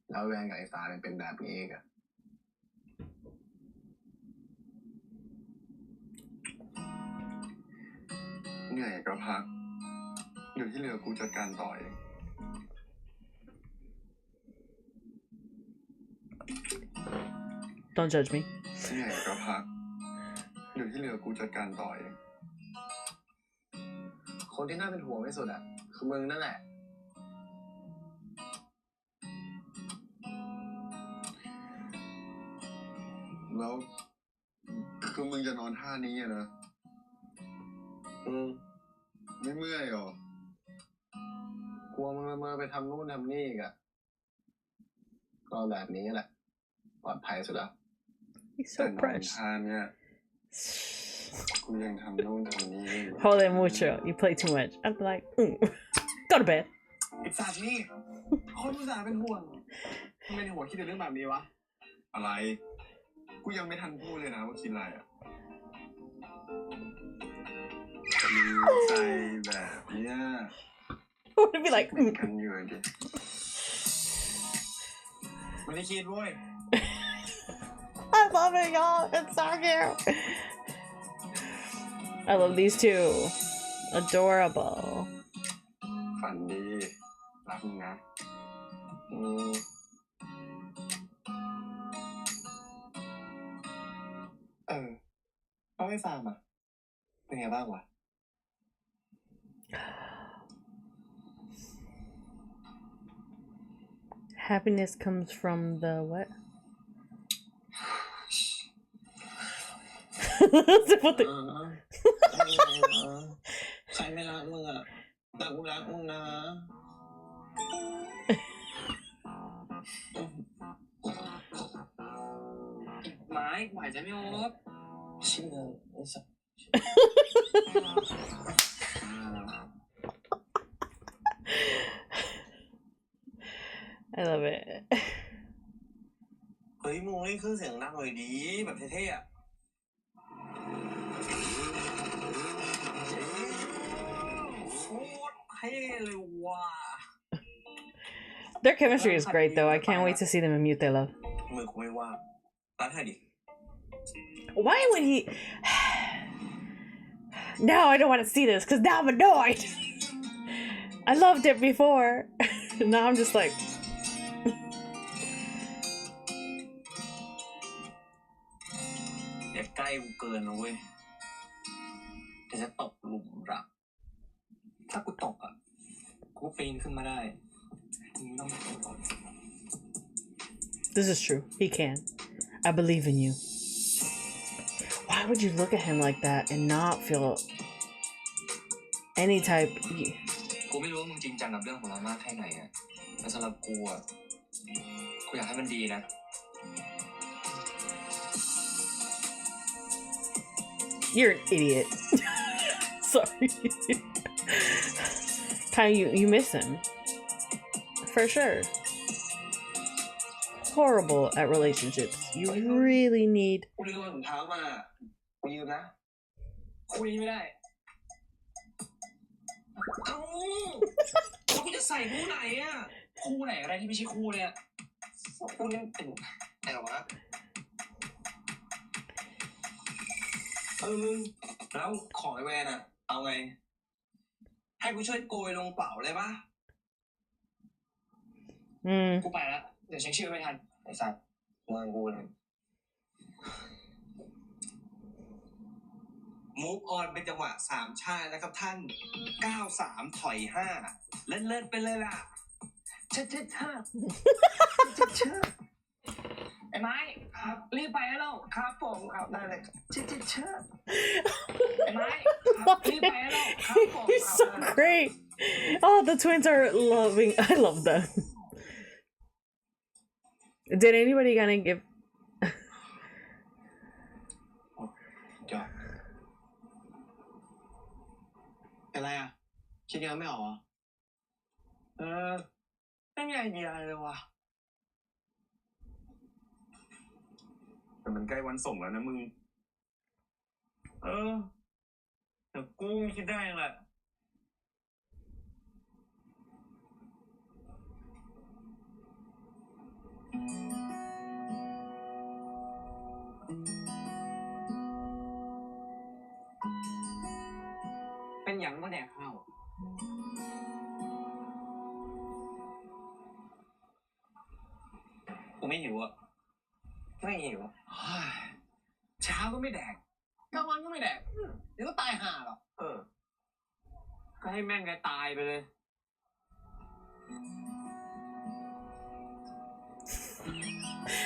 แล้วแวนกับไอ้ฟ้ามันเป็นแบบนี้อีกอะ เหนื่อยก็พักเดี๋ยวที่เหลือกูจัดการต่อเอง Don't judge me. เหนื่อยก็พักเดี๋ยวที่เหลือกูจัดการต่อเอง คนที่น่าเป็นห่วงที่สุดอะคือมึงนั่นแหละ แล้วคือมึงจะนอนท่านี้อะนะไม่เมื่อยหรอก ลัวมึงละเมอไปทำนู่นทำนี่อีกอะก็แบบนี้แหละปลอดภัยสุดแล้ว He's แต่ so นอน fresh. ท่าเนี่ยกูยังทำนู่นทำนี่อยู่ Hold it mucho. You play too much. I'd be like, go to bed. ไอ้สัตว์นี่คนอุตส่าห์เป็นห่วงทำไมในหัวคิดแต่เรื่องแบบนี้วะ อะไร กูยังไม่ทันพูดเลยนะว่าคิดอะไรอ่ะมีใจแบบเนี้ย I would be like, กันอยู่ดิ ไม่ได้คิดเว้ย I love it, y'all. It's so cute. I love these two. Adorable. ฝันดีรักมึงนะ เอาให้ฟังมาเป็นไงบ้างวะ Happiness comes from the what? What the- ใครไม่รักมึงอ่ะ แต่กูรักมึงนะไม้หมายใจไม่ออกชื่อไอ้สัส I love it เฮ้ยมึงเล่นเครื่องเสียงดังหน่อยดีแบบเท่ๆอ่ะโคตรเท่เลยว่ะ Their chemistry is great though. I can't wait to see them in Mute They Love. มือกูไม่ว่างร้านให้ดิ Why would he? Now I don't want to see this because now I'm annoyed. I loved it before. Now I'm just like. อย่าใกล้กูเกินนะเว้ยเดี๋ยวจะตกหลุมรักถ้ากูตกอ่ะกูปีนขึ้นมาได้มึงต้อง This is true. He can. I believe in you. Why would you look at him like that and not feel any type? กูไม่รู้ว่ามึงจริงจังกับเรื่องของเรามากแค่ไหนอ่ะแต่สำหรับกูอ่ะกูอยากให้มันดีนะ You're an idiot. Sorry. Kind of you miss him. For sure. Horrible at relationships. You really need. กูลืมถุงเท้ามากูยืมนะคุยไม่ได้เอ้าแล้วกูจะใส่คู่ไหนอ่ะคู่ไหนอะไรที่ไม่ใช่คู่เนี่ยคู่นี้เป็นแต่วะมึงแล้วของไอแวนอ่ะเอาไงให้กูช่วยโกยลงเป๋าเลยปะกูไปแล้วเดี๋ยวเช็คชื่อไม่ทันไอ้สัตว์เมืองกูเลยมูฟออนเป็นจังหวะ3 ชาตินะครับท่าน9-3ถอย5เล่นๆไปเลยล่ะเชิดไอ้ไม้ครับรีบไปแล้วครับผมครับได้เลยเชิดไอ้ไม้ครับรีบไปแล้วครับผม He's so great. Oh, the twins are loving. I love them. Did anybody gonna give? จบเป็นไรอ่ะคิดยังไม่ออกไม่มีไอเดียอะไรเลยวะแต่มันใกล้วันส่งแล้วนะมึงแต่กูคิดได้แหละเป็นอย่างว่าแดกข้าวกูไม่หิวอ่ะไม่หิวเช้าก็ไม่แดกกลางวันก็ไม่แดกเดี๋ยวก็ตายห่าหรอกก็ให้แม่งแกตายไปเลย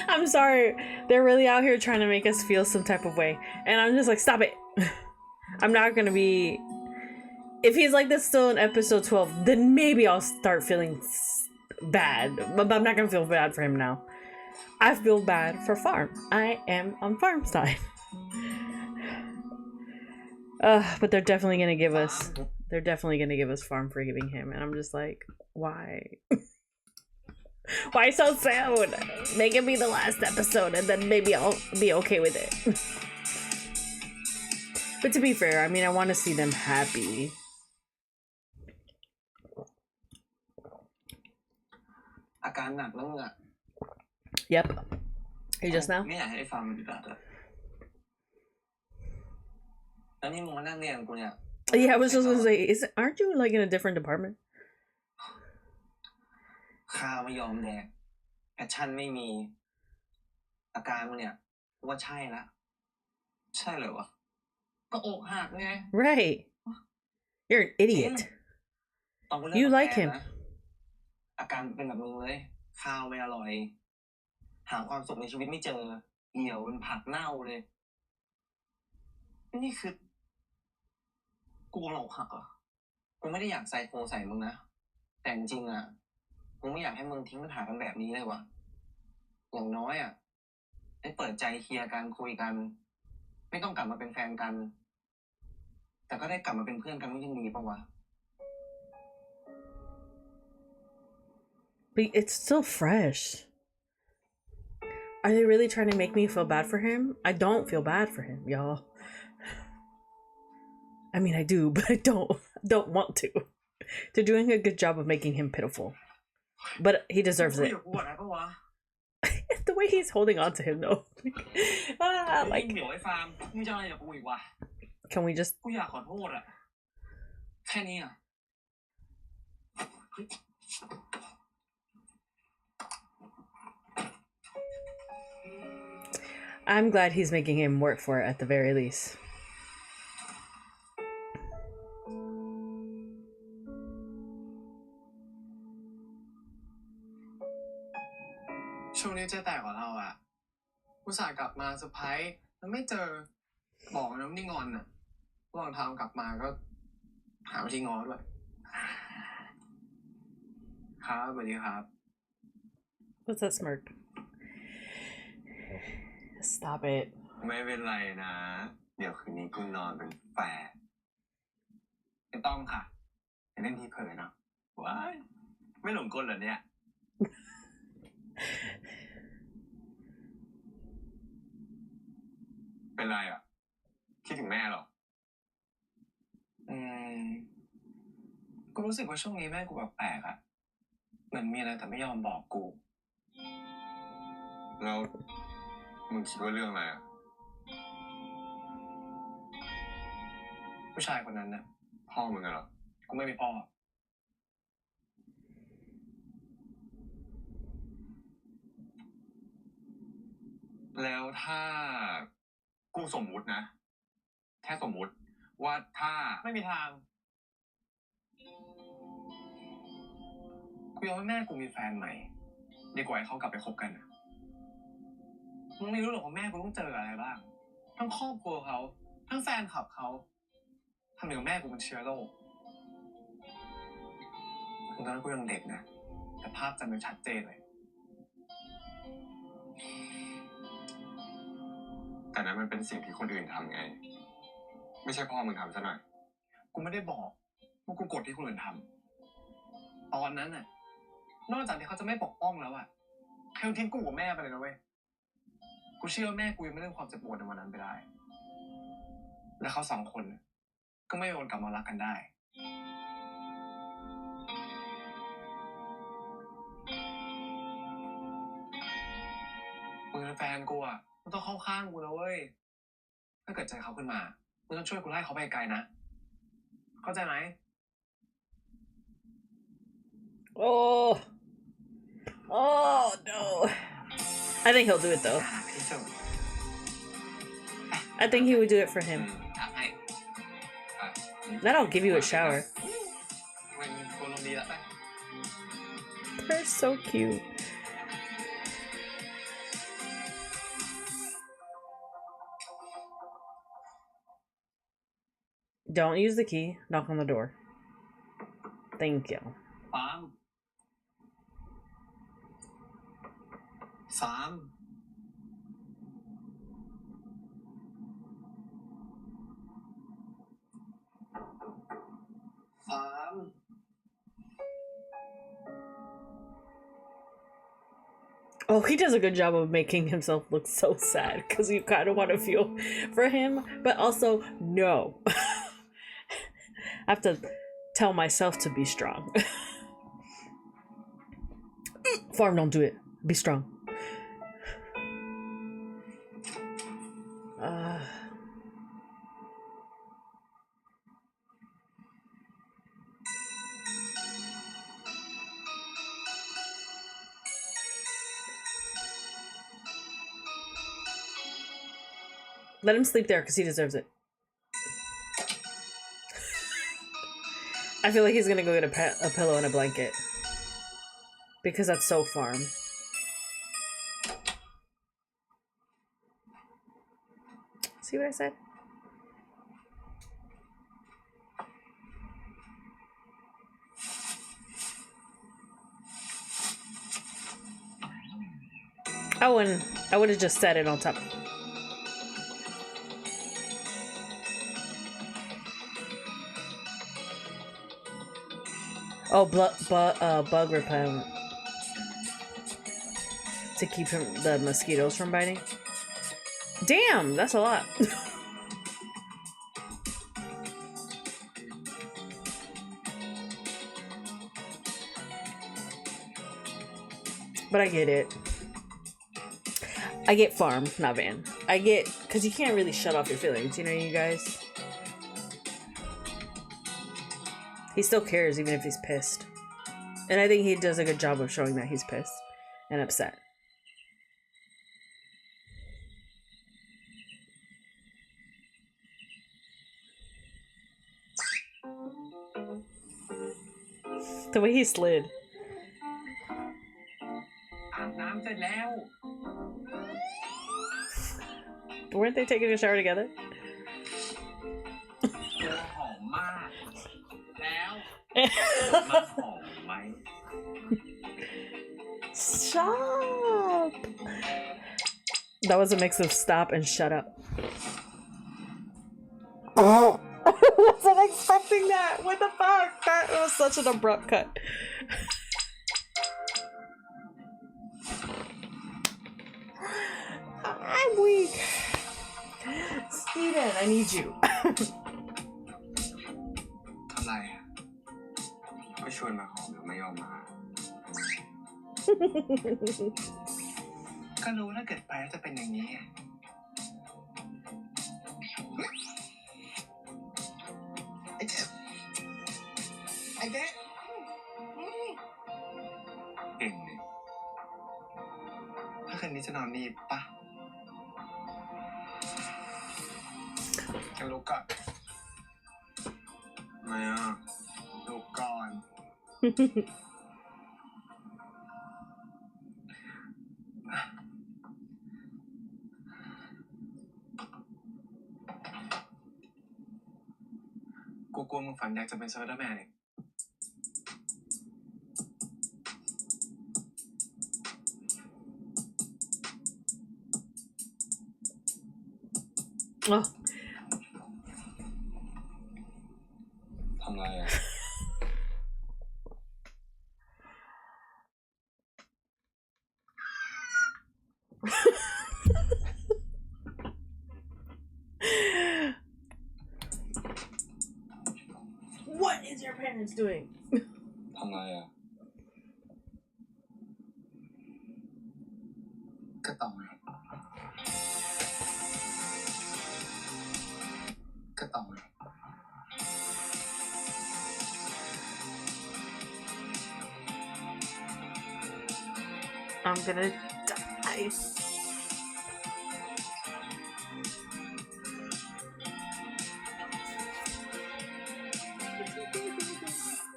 I'm sorry. They're really out here trying to make us feel some type of way, and I'm just like, stop it. I'm not gonna be. If he's like this still in episode 12, then maybe I'll start feeling bad. But I'm not gonna feel bad for him now. I feel bad for Farm. I am on Farm's side. But they're definitely gonna give us. They're definitely gonna give us Farm forgiving him, and I'm just like, why? Why so soon? Make it be the last episode, and then maybe I'll be okay with it. But to be fair, I mean, I want to see them happy. Yep. You just now? Yeah, I was just gonna say, aren't you like in a different department? ข้าวไม่ยอมแดกแพชชั่นไม่มีอาการมึงเนี่ยว่าใช่ละใช่เลยวะก็อกหักไง Right. You're an idiot. You like him. อาการเป็นแบบมึงเลยข้าวไม่อร่อยหาความสุขในชีวิตไม่เจอเหี่ยวเป็นผักเน่าเลยนี่คือกูหลอกหักเหรอ กูไม่ได้อยากใส่มึงนะแต่จริงๆอ่ะกูไม่อยากให้มึงทิ้งปัญหากันแบบนี้เลยว่ะอย่างน้อยอ่ะได้เปิดใจเคลียร์กันคุยกัน ไม่ต้องกลับมาเป็นแฟนกัน แต่ก็ได้กลับมาเป็นเพื่อนกันก็ยังดีปะวะ But it's still fresh. Are they really trying to make me feel bad for him? I don't feel bad for him, y'all. I mean, I do, but I don't want to. They're doing a good job of making him pitiful. But he deserves it. The way he's holding on to him, though. Like, can we just... I'm glad he's making him work for it at the very least. ช่วงนี้เจ๊แตกกว่าเราอ่ะอุตส่าห์กลับมาเซอร์ไพรส์แล้วไม่เจอบอกนะไม่ได้งอนอ่ะระหว่างทางกลับมาก็หาวิธีง้อด้วยครับสวัสดีครับ What's that smirk? Stop it. ไม่เป็นไรนะ เดี๋ยวคืนนี้กูนอนเป็นแฝด ไม่ต้องค่ะอย่าเล่นทีเผลอเนาะ ว้ายไม่หลงกลเหรอเนี่ย เป็นไรอ่ะ คิดถึงแม่เหรอ กูรู้สึกว่าช่วงนี้แม่กูแปลกๆอ่ะเหมือนมีอะไรแต่ไม่ยอมบอกกู แล้วมึงคิดว่าเรื่องอะไรอ่ะ ผู้ชายคนนั้นน่ะ พ่อมึงอะเหรอ กูไม่มีพ่อ แล้วถ้ากูสมมุตินะ แค่สมมุติว่าถ้า ไม่มีทางกูยอมให้แม่กูมีแฟนใหม่ดีกว่าให้เขากลับไปคบกันนะมึงไม่รู้หรอกว่าแม่กูต้องเจออะไรบ้างทั้งครอบครัวเขาทั้งแฟนคลับเขาทำอย่างแม่กูเป็นเชื้อโรคตอนนั้นกูยังเด็กนะแต่ภาพจำมันชัดเจนเลย แต่นั้นมันเป็นสิ่งที่คนอื่นทำไง ไม่ใช่พ่อมึงทำซะหน่อย กูไม่ได้บอกว่ากูกดที่คนอื่นทำตอนนั้นน่ะนอกจากที่เขาจะไม่ปกป้องแล้วอะเขาทิ้งกูกับแม่ไปเลยนะเว้ยกูเชื่อว่าแม่กูยังไม่เรื่องความเจ็บปวดในวันนั้นไปได้ และเขาสองคนก็ไม่โอนกลับมารักกันได้มึงเป็นแฟนกูอะมึงต้องเข้าข้างกูนะเว้ยถ้าเกิดใจเขาขึ้นมามึงต้องช่วยกูไล่เขาไปไกลนะเข้าใจไหม Oh. Oh, no. I think he'll do it, though. I think he would do it for him. Then I'll give you a shower. They're so cute. Don't use the key. Knock on the door. Thank you. ฟาร์ม Oh, he does a good job of making himself look so sad because you kind of want to feel for him, but also no. I have to tell myself to be strong. Farm, don't do it. Be strong. Let him sleep there because he deserves it. I feel like he's gonna go get a pillow and a blanket. Because that's so farm. See what I said? I would have just set it on top. Oh, bug repellent. To keep the mosquitoes from biting. Damn, that's a lot. But I get it. I get farm, not van. I get, because you can't really shut off your feelings, you know, you guys? He still cares even if he's pissed. And I think he does a good job of showing that he's pissed and upset. The way he slid. Weren't they taking a shower together? Stop! That was a mix of stop and shut up. Oh! I wasn't expecting that! What the fuck? That was such an abrupt cut. I'm weak. Steven, I need you. ทำไรก็ชวนมาหอมแล้วไม่ยอมมา ก็รู้ถ้าเกิดไปแล้วจะเป็นอย่างนี้ไอ้เจ๊ไอ้เจ๊เก่งเลยถ้าคืนนี้จะนอนนี่ปะกันลุกก่อนไม่อ่ะลุกก่อน กูกลัวมึงฝันอยากจะเป็นสไปเดอร์แมนเอง Oh. ทำไรอ่ะ What is your parents doing? ทำไรอ่ะก็ต่อไงก็ต่อไง I'm gonna die.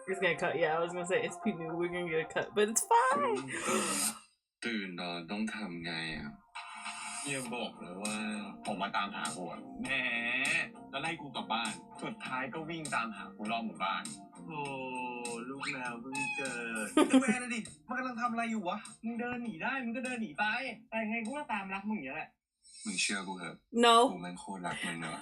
It's gonna cut. Yeah, I was gonna say it's P new. We're gonna get a cut, but it's fine. ตื่นนอนต้องทำไงอ่ะอย่าบอกเลยว่าผมมาตามหากูอ่ะแหมแล้วไล่กูกลับบ้านสุดท้ายก็วิ่งตามหากูรอบหมู่บ้านโอ้ลูกแมวเพิ่งเกิดแม่นะดิมันกำลังทำอะไรอยู่วะมึงเดินหนีได้มึงก็เดินหนีไปแต่ไงกูก็ตามรักมึงอย่างนี้แหละมึงเชื่อกูเถอะ No. กูมันโคตรรักมึงเลย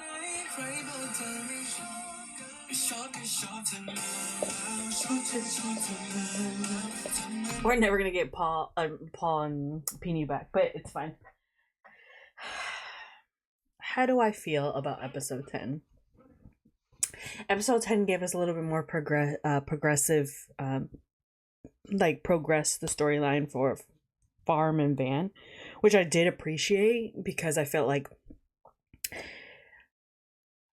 We're never gonna get Paul and Peony back, but it's fine. How do I feel about episode 10? Episode 10 gave us a little bit more progressive, progress the storyline for Farm and Van, which I did appreciate because I felt like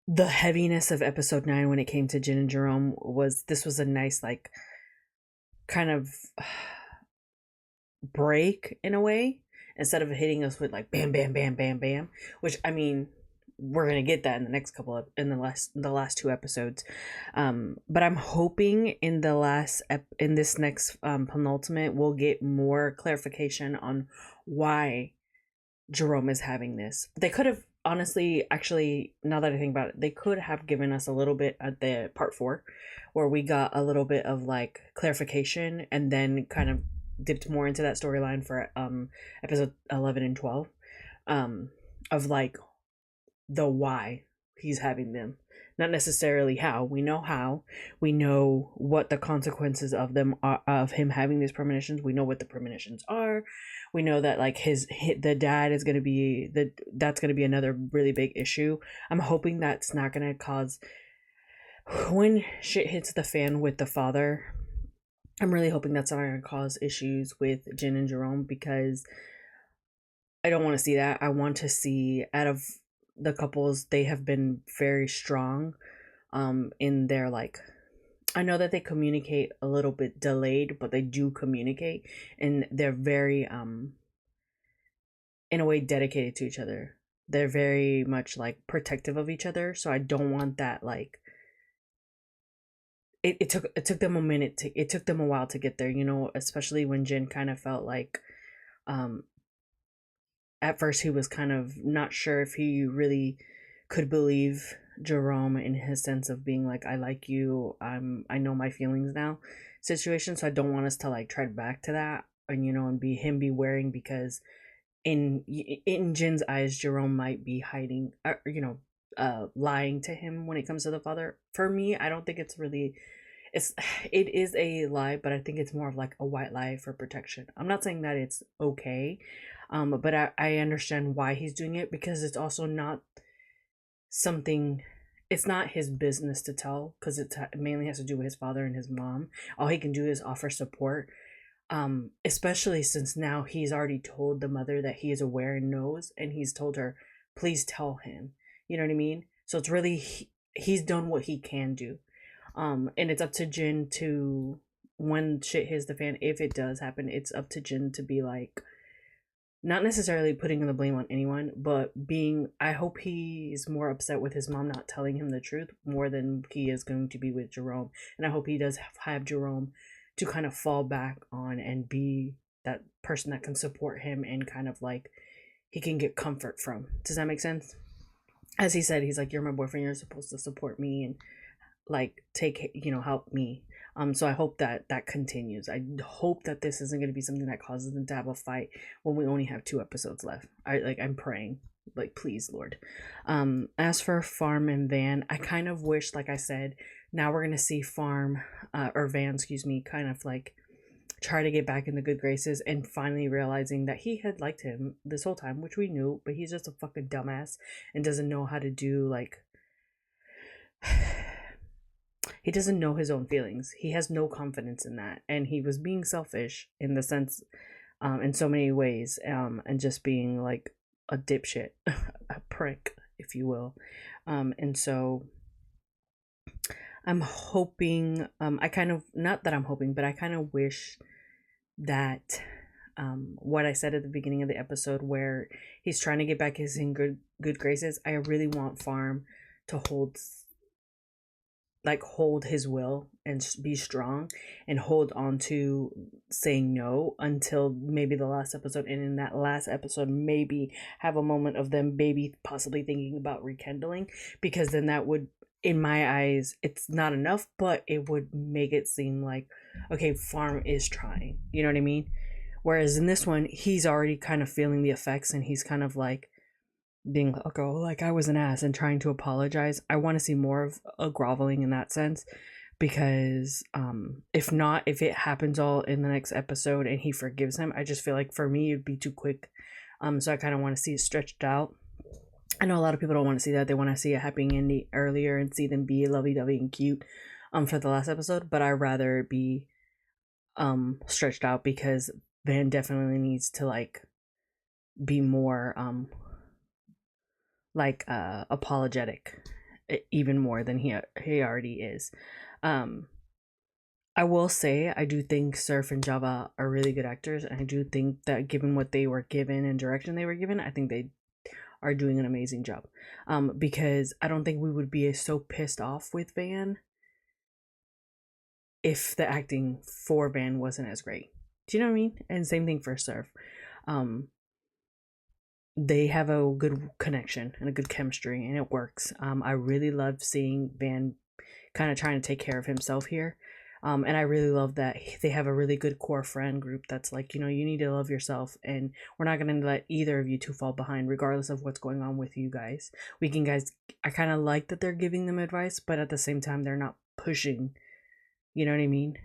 the heaviness of episode 9 when it came to Jin and Jerome was a nice kind of break in a way, instead of hitting us with bam bam bam bam bam, which I mean we're gonna get that in the next the last two episodes, but I'm hoping in this next penultimate we'll get more clarification on why Jerome is having this. They could have honestly, actually, now that I think about it, they could have given us a little bit at the part 4 where we got a little bit of clarification, and then kind of dipped more into that storyline for episode 11 and 12, of like the why he's having them, not necessarily how. We know what the consequences of them are, of him having these premonitions. We know what the premonitions are. We know that like the dad is going to be that's going to be another really big issue. I'm hoping that's not going to cause, when shit hits the fan with the father, I'm really hoping that's not going to cause issues with Jin and Jerome, because I don't want to see that. I want to see, out of the couples, they have been very strong in their like, I know that they communicate a little bit delayed, but they do communicate, and they're very in a way dedicated to each other. They're very much like protective of each other, so I don't want that like it took them a minute to, it took them a while to get there, you know, especially when Jin kind of felt like at first he was kind of not sure if he really could believe Jerome in his sense of being like, I like you, I know my feelings now situation. So I don't want us to like tread back to that, and you know, and be wearing, because in Jin's eyes, Jerome might be hiding, you know, lying to him when it comes to the father. For me, I don't think it's really, it is a lie, but I think it's more of like a white lie for protection. I'm not saying that it's okay, but I understand why he's doing it, because it's also not something, it's not his business to tell, because it mainly has to do with his father and his mom. All he can do is offer support, especially since now he's already told the mother that he is aware and knows, and he's told her, please tell him, you know what I mean? So it's really, he's done what he can do, and it's up to Jin to, when shit hits the fan, if it does happen, it's up to Jin to be like, not necessarily putting the blame on anyone, but being, I hope he's more upset with his mom not telling him the truth more than he is going to be with Jerome. And I hope he does have Jerome to kind of fall back on and be that person that can support him, and kind of like he can get comfort from. Does that make sense? As he said, he's like, you're my boyfriend, you're supposed to support me and like take, you know, help me. So I hope that continues. I hope that this isn't going to be something that causes them to have a fight when we only have 2 episodes left. I'm praying, like, please, Lord. As for Farm and Van, I kind of wish, like I said, now we're going to see Farm, or Van, excuse me, kind of like try to get back in the good graces, and finally realizing that he had liked him this whole time, which we knew, but he's just a fucking dumbass and doesn't know how to do, like, he doesn't know his own feelings. He has no confidence in that, and he was being selfish in the sense, in so many ways, and just being like a dipshit, a prick, if you will. And so I'm hoping, I kind of, not that I'm hoping, but I kind of wish that what I said at the beginning of the episode, where he's trying to get back his in good graces, I really want Farm to hold his will and be strong, and hold on to saying no until maybe the last episode, and in that last episode maybe have a moment of them maybe possibly thinking about rekindling, because then that would, in my eyes, it's not enough, but it would make it seem like, okay, Farm is trying, you know what I mean? Whereas in this one, he's already kind of feeling the effects, and he's kind of like being like, oh, like I was an ass, and trying to apologize. I want to see more of a groveling in that sense, because if not, if it happens all in the next episode and he forgives him, I just feel like for me it'd be too quick. So I kind of want to see it stretched out. I know a lot of people don't want to see that. They want to see a happy ending earlier and see them be lovey-dovey and cute for the last episode, but I'd rather it be stretched out, because Van definitely needs to like be more apologetic, even more than he already is. I will say, I do think Surf and Java are really good actors, and I do think that given what they were given and direction they were given, I think they are doing an amazing job. Because I don't think we would be so pissed off with Van if the acting for Van wasn't as great. Do you know what I mean? And same thing for Surf. They have a good connection and a good chemistry, and it works. I really love seeing Van kind of trying to take care of himself here. And I really love that they have a really good core friend group that's like, you need to love yourself, and we're not going to let either of you two fall behind, regardless of what's going on with you guys. I kind of like that they're giving them advice, but at the same time, they're not pushing, you know what I mean?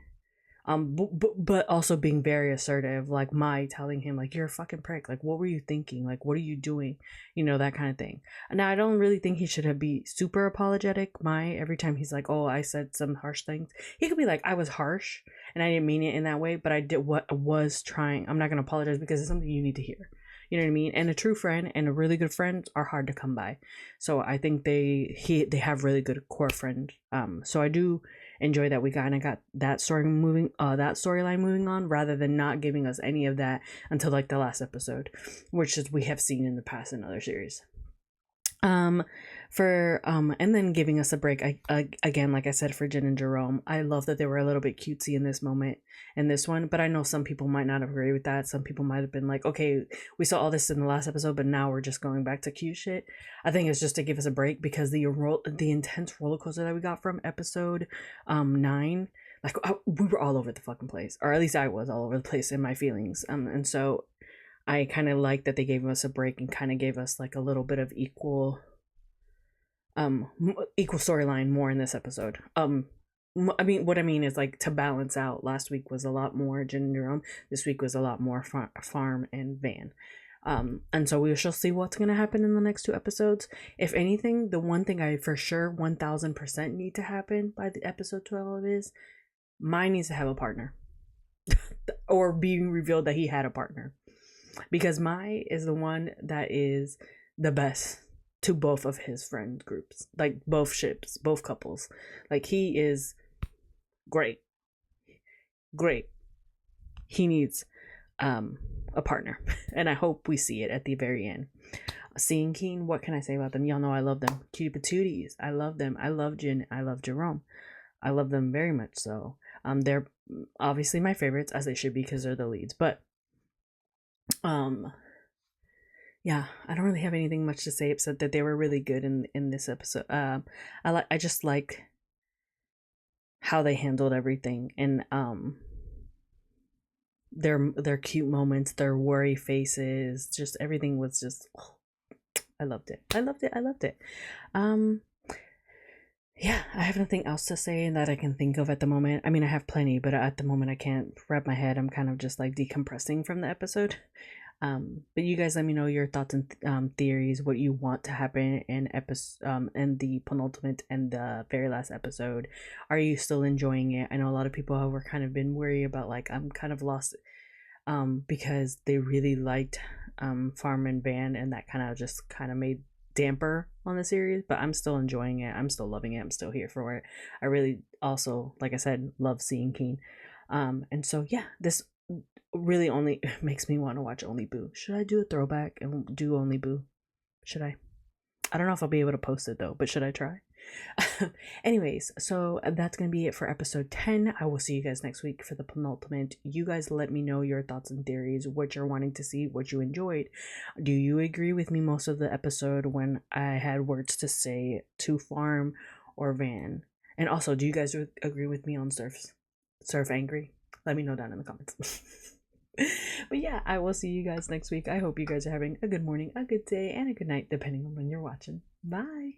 But also being very assertive, like Mai telling him, like, you're a fucking prick, like, what were you thinking, like, what are you doing, that kind of thing. Now I don't really think he should have be super apologetic. Mai, every time he's like, oh, I said some harsh things, he could be like, I was harsh and I didn't mean it in that way, but I did what I was trying. I'm not going to apologize because it's something you need to hear, you know what I mean? And a true friend and a really good friend are hard to come by. So I think they have really good core friend. So I do enjoy that we got that storyline moving on, rather than not giving us any of that until like the last episode, which is we have seen in the past in other series. And then giving us a break, again, like I said, for Jin and Jerome. I love that they were a little bit cutesy in this moment, in this one, but I know some people might not agree with that. Some people might have been like, okay, we saw all this in the last episode, but now we're just going back to cute shit. I think it's just to give us a break, because the intense roller coaster that we got from episode 9, like, we were all over the fucking place, or at least I was all over the place in my feelings. And so I kind of like that they gave us a break and kind of gave us like a little bit of equal storyline more in this episode. I mean, what I mean is, like, to balance out, last week was a lot more Jin and Jerome, this week was a lot more Farm and Van. And so we shall see what's going to happen in the next 2 episodes. If anything, the one thing I for sure 1000% need to happen by the episode 12 is Mai needs to have a partner or being revealed that he had a partner, because Mai is the one that is the best to both of his friend groups, like both ships, both couples. Like, he is great. He needs a partner, and I hope we see it at the very end. Seeing Keen, what can I say about them? Y'all know I love them. Cutie patooties, I love them. I love Jin, I love Jerome, I love them very much so. They're obviously my favorites, as they should be, because they're the leads. But yeah, I don't really have anything much to say except that they were really good in this episode. I just like how they handled everything, and their cute moments, their worry faces, just everything was just, I loved it. Yeah, I have nothing else to say that I can think of at the moment. I mean, I have plenty, but at the moment I can't wrap my head. I'm kind of just like decompressing from the episode. But you guys let me know your thoughts and theories, what you want to happen in in the penultimate and the very last episode. Are you still enjoying it? I know a lot of people have kind of been worried about, like, I'm kind of lost because they really liked Farm and Van, and that kind of made damper on the series, but I'm still enjoying it. I'm still loving it. I'm still here for it. I really also, like I said, love seeing Keen. And so yeah, this really only makes me want to watch Only Boo. Should I do a throwback and do Only Boo? Should I don't know if I'll be able to post it though, but should I try? Anyways, so that's gonna be it for episode 10. I will see you guys next week for the penultimate. You guys let me know your thoughts and theories, what you're wanting to see, what you enjoyed. Do you agree with me most of the episode when I had words to say to Farm or Van? And also, do you guys agree with me on Surf Angry? Let me know down in the comments. But yeah, I will see you guys next week. I hope you guys are having a good morning, a good day, and a good night, depending on when you're watching. Bye.